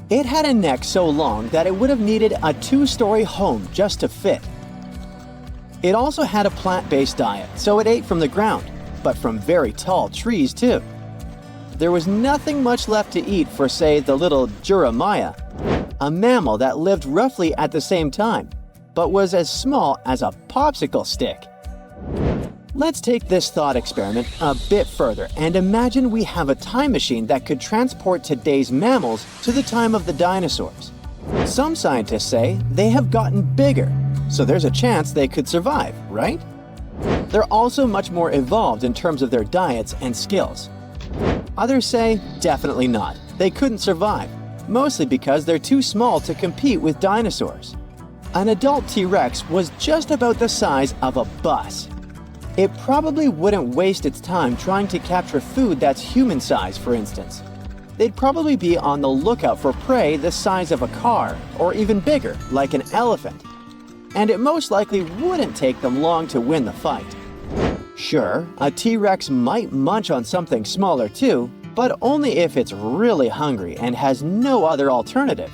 It had a neck so long that it would have needed a 2-story home just to fit. It also had a plant-based diet, so it ate from the ground, but from very tall trees too. There was nothing much left to eat for, say, the little Jeremiah, a mammal that lived roughly at the same time, but was as small as a popsicle stick. Let's take this thought experiment a bit further and imagine we have a time machine that could transport today's mammals to the time of the dinosaurs. Some scientists say they have gotten bigger, so there's a chance they could survive, right? They're also much more evolved in terms of their diets and skills. Others say definitely not. They couldn't survive, mostly because they're too small to compete with dinosaurs. An adult T-Rex was just about the size of a bus. It probably wouldn't waste its time trying to capture food that's human-sized, for instance. They'd probably be on the lookout for prey the size of a car, or even bigger, like an elephant. And it most likely wouldn't take them long to win the fight. Sure, a T-Rex might munch on something smaller too, but only if it's really hungry and has no other alternative.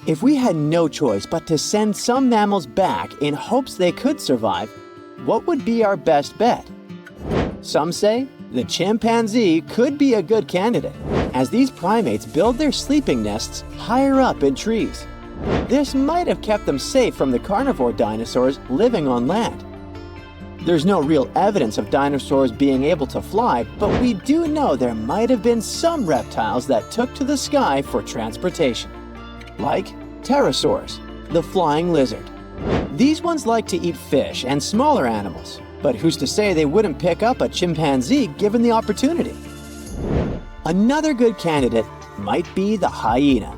If we had no choice but to send some mammals back in hopes they could survive, what would be our best bet? Some say the chimpanzee could be a good candidate, as these primates build their sleeping nests higher up in trees. This might have kept them safe from the carnivore dinosaurs living on land. There's no real evidence of dinosaurs being able to fly, but we do know there might have been some reptiles that took to the sky for transportation. Like pterosaurs, the flying lizard. These ones like to eat fish and smaller animals, but who's to say they wouldn't pick up a chimpanzee given the opportunity? Another good candidate might be the hyena.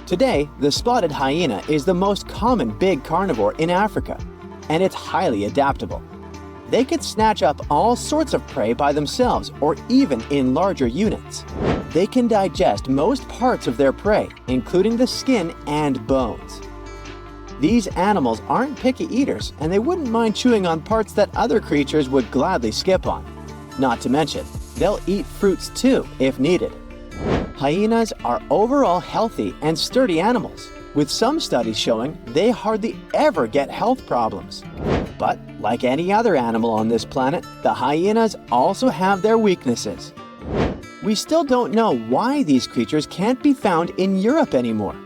Today, the spotted hyena is the most common big carnivore in Africa, and it's highly adaptable. They could snatch up all sorts of prey by themselves or even in larger units. They can digest most parts of their prey, including the skin and bones. These animals aren't picky eaters, and they wouldn't mind chewing on parts that other creatures would gladly skip on. Not to mention, they'll eat fruits too if needed. Hyenas are overall healthy and sturdy animals, with some studies showing they hardly ever get health problems. But like any other animal on this planet, the hyenas also have their weaknesses. We still don't know why these creatures can't be found in Europe anymore.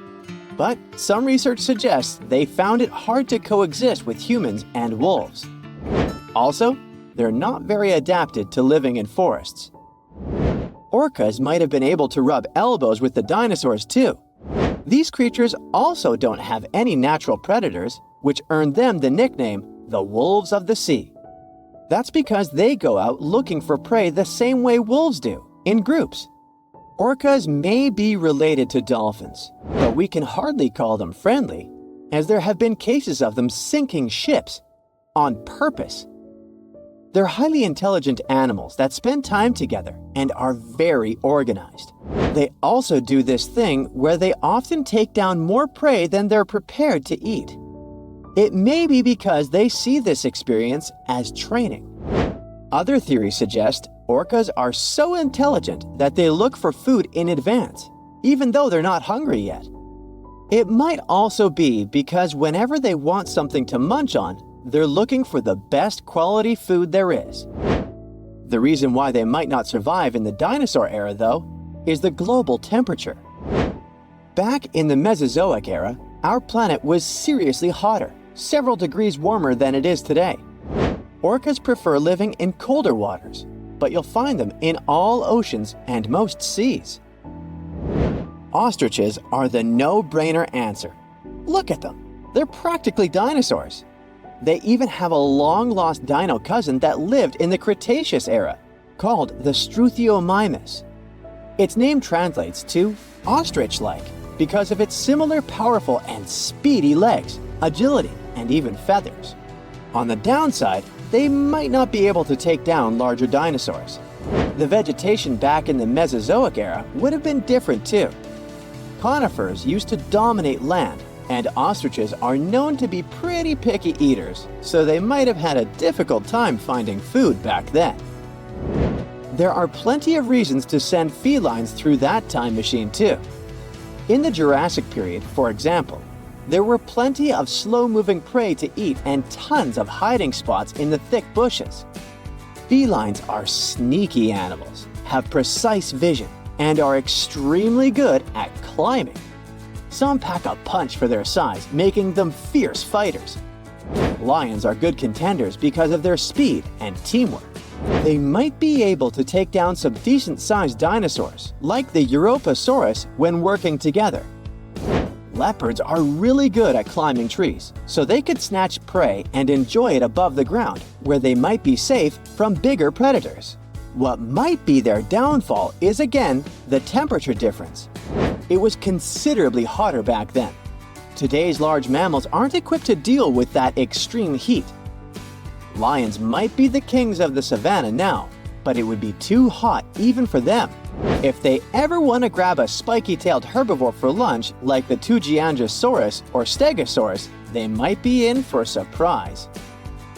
But some research suggests they found it hard to coexist with humans and wolves. Also, they're not very adapted to living in forests. Orcas might have been able to rub elbows with the dinosaurs too. These creatures also don't have any natural predators, which earned them the nickname the wolves of the sea. That's because they go out looking for prey the same way wolves do, in groups. Orcas may be related to dolphins, but we can hardly call them friendly, as there have been cases of them sinking ships on purpose. They're highly intelligent animals that spend time together and are very organized. They also do this thing where they often take down more prey than they're prepared to eat. It may be because they see this experience as training. Other theories suggest orcas are so intelligent that they look for food in advance, even though they're not hungry yet. It might also be because whenever they want something to munch on, they're looking for the best quality food there is. The reason why they might not survive in the dinosaur era, though, is the global temperature. Back in the Mesozoic era, our planet was seriously hotter, several degrees warmer than it is today. Orcas prefer living in colder waters, but you'll find them in all oceans and most seas. Ostriches are the no-brainer answer. Look at them. They're practically dinosaurs. They even have a long-lost dino cousin that lived in the Cretaceous era, called the Struthiomimus. Its name translates to ostrich-like because of its similar powerful and speedy legs, agility, and even feathers. On the downside, they might not be able to take down larger dinosaurs. The vegetation back in the Mesozoic era would have been different too. Conifers used to dominate land, and ostriches are known to be pretty picky eaters, so they might have had a difficult time finding food back then. There are plenty of reasons to send felines through that time machine too. In the Jurassic period, for example, there were plenty of slow-moving prey to eat and tons of hiding spots in the thick bushes. Felines are sneaky animals, have precise vision, and are extremely good at climbing. Some pack a punch for their size, making them fierce fighters. Lions are good contenders because of their speed and teamwork. They might be able to take down some decent-sized dinosaurs, like the Europasaurus, when working together. Leopards are really good at climbing trees, so they could snatch prey and enjoy it above the ground, where they might be safe from bigger predators. What might be their downfall is again the temperature difference. It was considerably hotter back then. Today's large mammals aren't equipped to deal with that extreme heat. Lions might be the kings of the savannah now, but it would be too hot even for them. If they ever want to grab a spiky-tailed herbivore for lunch like the Tugiangosaurus or Stegosaurus, they might be in for a surprise.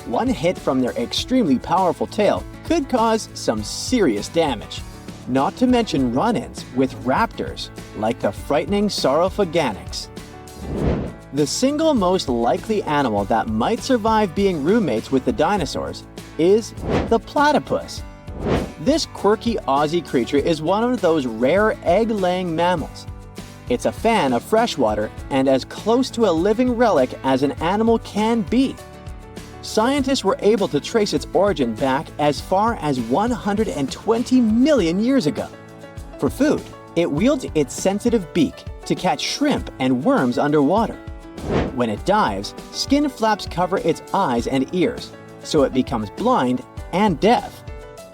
One hit from their extremely powerful tail could cause some serious damage. Not to mention run-ins with raptors like the frightening Saurophaganix. The single most likely animal that might survive being roommates with the dinosaurs is the platypus. This quirky Aussie creature is one of those rare egg-laying mammals. It's a fan of freshwater and as close to a living relic as an animal can be. Scientists were able to trace its origin back as far as 120 million years ago. For food, it wields its sensitive beak to catch shrimp and worms underwater. When it dives, skin flaps cover its eyes and ears, so it becomes blind and deaf.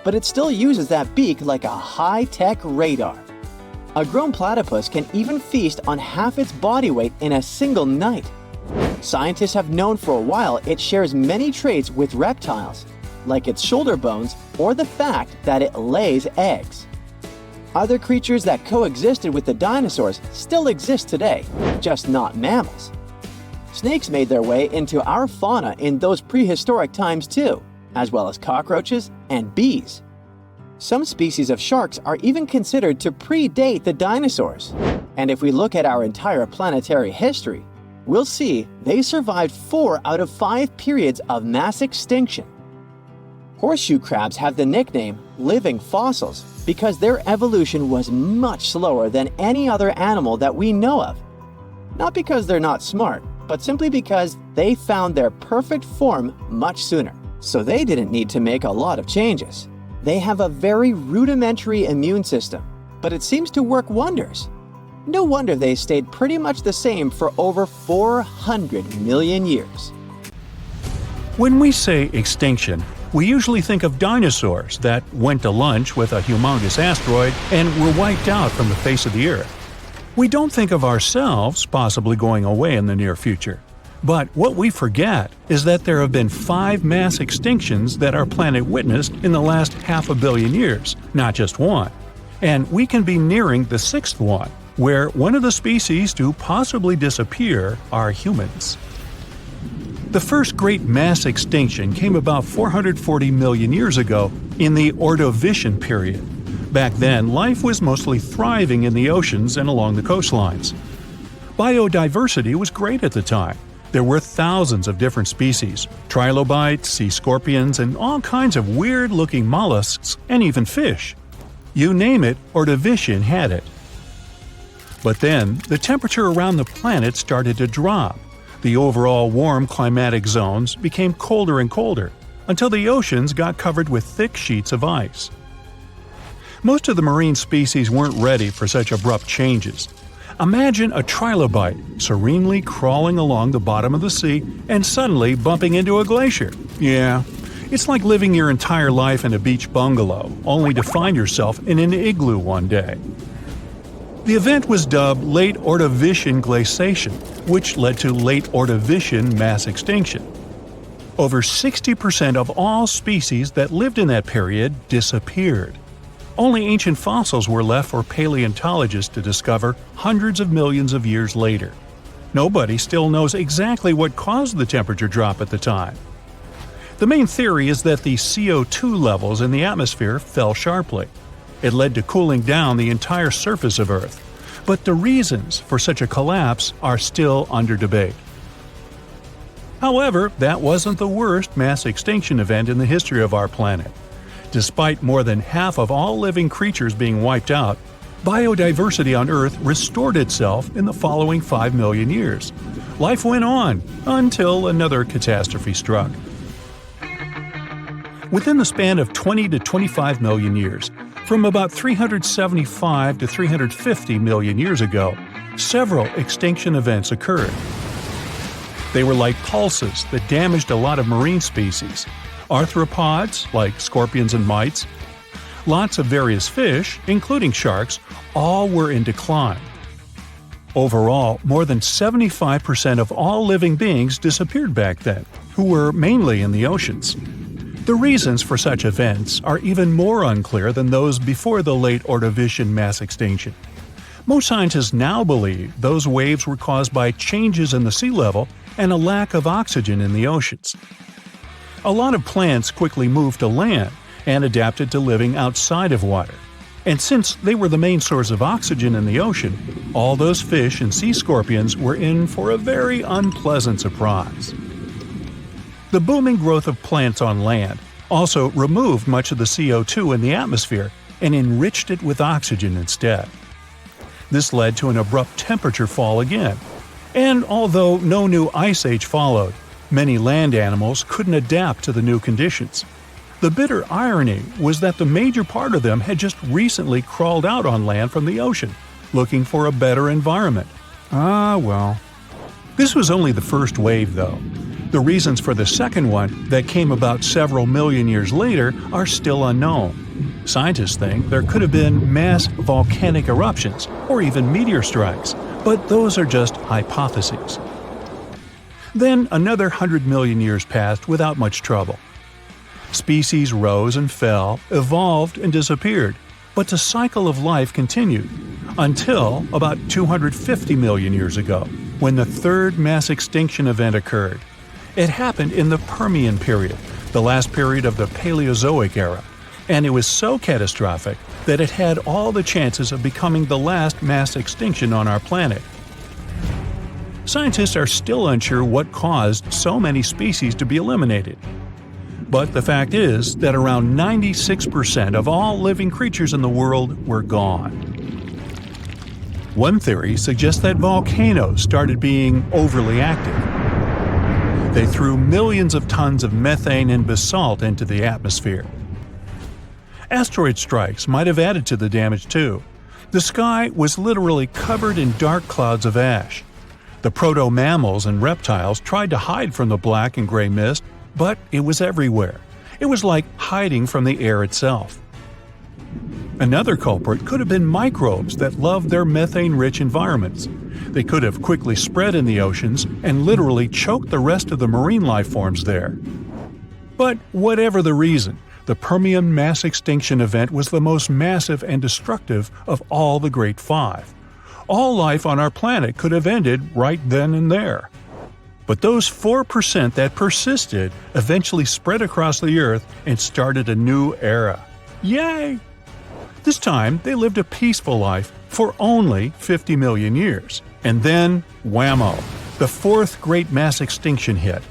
But it still uses that beak like a high-tech radar. A grown platypus can even feast on half its body weight in a single night. Scientists have known for a while it shares many traits with reptiles, like its shoulder bones or the fact that it lays eggs. Other creatures that coexisted with the dinosaurs still exist today, just not mammals. Snakes made their way into our fauna in those prehistoric times too, as well as cockroaches and bees. Some species of sharks are even considered to predate the dinosaurs. And if we look at our entire planetary history, we'll see they survived 4 out of 5 periods of mass extinction. Horseshoe crabs have the nickname living fossils because their evolution was much slower than any other animal that we know of. Not because they're not smart, but simply because they found their perfect form much sooner. So they didn't need to make a lot of changes. They have a very rudimentary immune system, but it seems to work wonders. No wonder they stayed pretty much the same for over 400 million years. When we say extinction, we usually think of dinosaurs that went to lunch with a humongous asteroid and were wiped out from the face of the Earth. We don't think of ourselves possibly going away in the near future. But what we forget is that there have been 5 mass extinctions that our planet witnessed in the last 500 million years, not just one. And we can be nearing the 6th one, where one of the species to possibly disappear are humans. The first great mass extinction came about 440 million years ago in the Ordovician period. Back then, life was mostly thriving in the oceans and along the coastlines. Biodiversity was great at the time. There were thousands of different species, trilobites, sea scorpions, and all kinds of weird-looking mollusks, and even fish. You name it, Ordovician had it. But then, the temperature around the planet started to drop. The overall warm climatic zones became colder and colder, until the oceans got covered with thick sheets of ice. Most of the marine species weren't ready for such abrupt changes. Imagine a trilobite serenely crawling along the bottom of the sea and suddenly bumping into a glacier. Yeah, it's like living your entire life in a beach bungalow, only to find yourself in an igloo one day. The event was dubbed Late Ordovician Glaciation, which led to Late Ordovician mass extinction. Over 60% of all species that lived in that period disappeared. Only ancient fossils were left for paleontologists to discover hundreds of millions of years later. Nobody still knows exactly what caused the temperature drop at the time. The main theory is that the CO2 levels in the atmosphere fell sharply. It led to cooling down the entire surface of Earth. But the reasons for such a collapse are still under debate. However, that wasn't the worst mass extinction event in the history of our planet. Despite more than half of all living creatures being wiped out, biodiversity on Earth restored itself in the following 5 million years. Life went on until another catastrophe struck. Within the span of 20 to 25 million years, from about 375 to 350 million years ago, several extinction events occurred. They were like pulses that damaged a lot of marine species. Arthropods, like scorpions and mites, lots of various fish, including sharks, all were in decline. Overall, more than 75% of all living beings disappeared back then, who were mainly in the oceans. The reasons for such events are even more unclear than those before the late Ordovician mass extinction. Most scientists now believe those waves were caused by changes in the sea level and a lack of oxygen in the oceans. A lot of plants quickly moved to land and adapted to living outside of water. And since they were the main source of oxygen in the ocean, all those fish and sea scorpions were in for a very unpleasant surprise. The booming growth of plants on land also removed much of the CO2 in the atmosphere and enriched it with oxygen instead. This led to an abrupt temperature fall again. And although no new ice age followed, many land animals couldn't adapt to the new conditions. The bitter irony was that the major part of them had just recently crawled out on land from the ocean, looking for a better environment. Ah, well. This was only the first wave, though. The reasons for the second one, that came about several million years later, are still unknown. Scientists think there could have been mass volcanic eruptions or even meteor strikes, but those are just hypotheses. Then another 100 million years passed without much trouble. Species rose and fell, evolved and disappeared, but the cycle of life continued until about 250 million years ago, when the third mass extinction event occurred. It happened in the Permian period, the last period of the Paleozoic era, and it was so catastrophic that it had all the chances of becoming the last mass extinction on our planet. Scientists are still unsure what caused so many species to be eliminated. But the fact is that around 96% of all living creatures in the world were gone. One theory suggests that volcanoes started being overly active. They threw millions of tons of methane and basalt into the atmosphere. Asteroid strikes might have added to the damage too. The sky was literally covered in dark clouds of ash. The proto-mammals and reptiles tried to hide from the black and gray mist, but it was everywhere. It was like hiding from the air itself. Another culprit could have been microbes that loved their methane-rich environments. They could have quickly spread in the oceans and literally choked the rest of the marine life forms there. But whatever the reason, the Permian mass extinction event was the most massive and destructive of all the Great Five. All life on our planet could have ended right then and there. But those 4% that persisted eventually spread across the Earth and started a new era. Yay! This time, they lived a peaceful life for only 50 million years. And then, whammo! The fourth great mass extinction hit.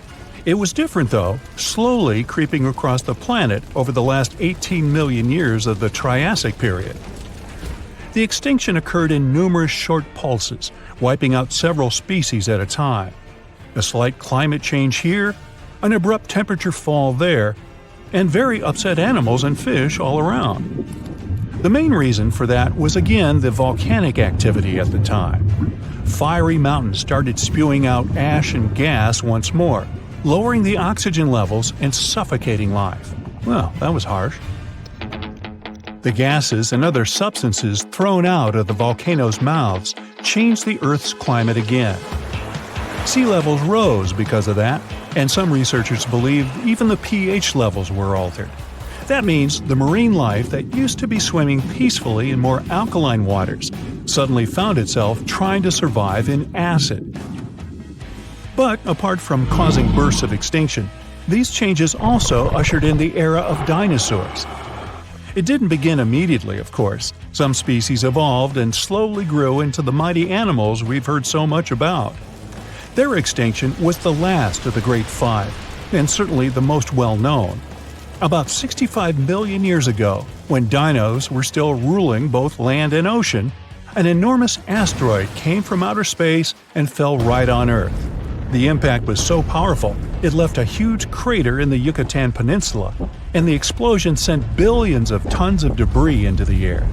It was different though, slowly creeping across the planet over the last 18 million years of the Triassic period. The extinction occurred in numerous short pulses, wiping out several species at a time. A slight climate change here, an abrupt temperature fall there, and very upset animals and fish all around. The main reason for that was again the volcanic activity at the time. Fiery mountains started spewing out ash and gas once more, lowering the oxygen levels and suffocating life. Well, that was harsh. The gases and other substances thrown out of the volcanoes' mouths changed the Earth's climate again. Sea levels rose because of that, and some researchers believe even the pH levels were altered. That means the marine life that used to be swimming peacefully in more alkaline waters suddenly found itself trying to survive in acid. But apart from causing bursts of extinction, these changes also ushered in the era of dinosaurs. It didn't begin immediately, of course. Some species evolved and slowly grew into the mighty animals we've heard so much about. Their extinction was the last of the Great Five, and certainly the most well-known. About 65 million years ago, when dinos were still ruling both land and ocean, an enormous asteroid came from outer space and fell right on Earth. The impact was so powerful, it left a huge crater in the Yucatan Peninsula, and the explosion sent billions of tons of debris into the air.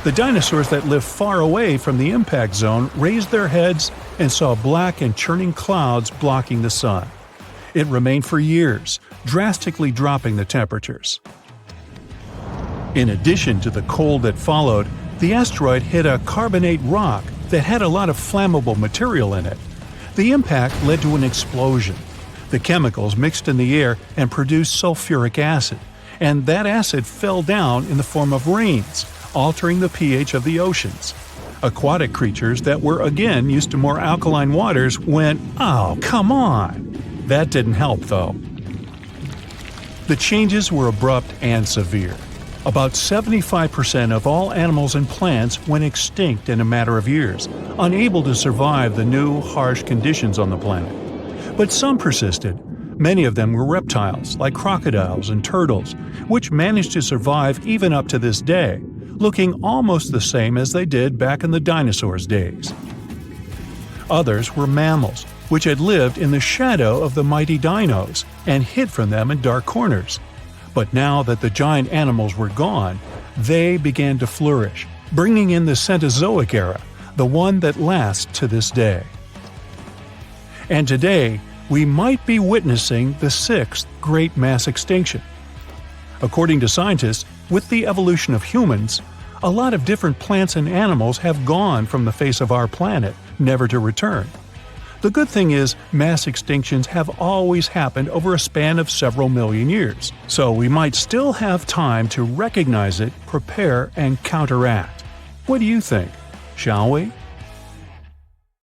The dinosaurs that lived far away from the impact zone raised their heads and saw black and churning clouds blocking the sun. It remained for years, drastically dropping the temperatures. In addition to the cold that followed, the asteroid hit a carbonate rock that had a lot of flammable material in it. The impact led to an explosion. The chemicals mixed in the air and produced sulfuric acid, and that acid fell down in the form of rains, altering the pH of the oceans. Aquatic creatures that were again used to more alkaline waters went, "Oh, come on!" That didn't help though. The changes were abrupt and severe. About 75% of all animals and plants went extinct in a matter of years, unable to survive the new, harsh conditions on the planet. But some persisted. Many of them were reptiles, like crocodiles and turtles, which managed to survive even up to this day, looking almost the same as they did back in the dinosaurs' days. Others were mammals, which had lived in the shadow of the mighty dinos and hid from them in dark corners. But now that the giant animals were gone, they began to flourish, bringing in the Cenozoic era, the one that lasts to this day. And today, we might be witnessing the sixth great mass extinction. According to scientists, with the evolution of humans, a lot of different plants and animals have gone from the face of our planet, never to return. The good thing is, mass extinctions have always happened over a span of several million years, so we might still have time to recognize it, prepare, and counteract. What do you think? Shall we?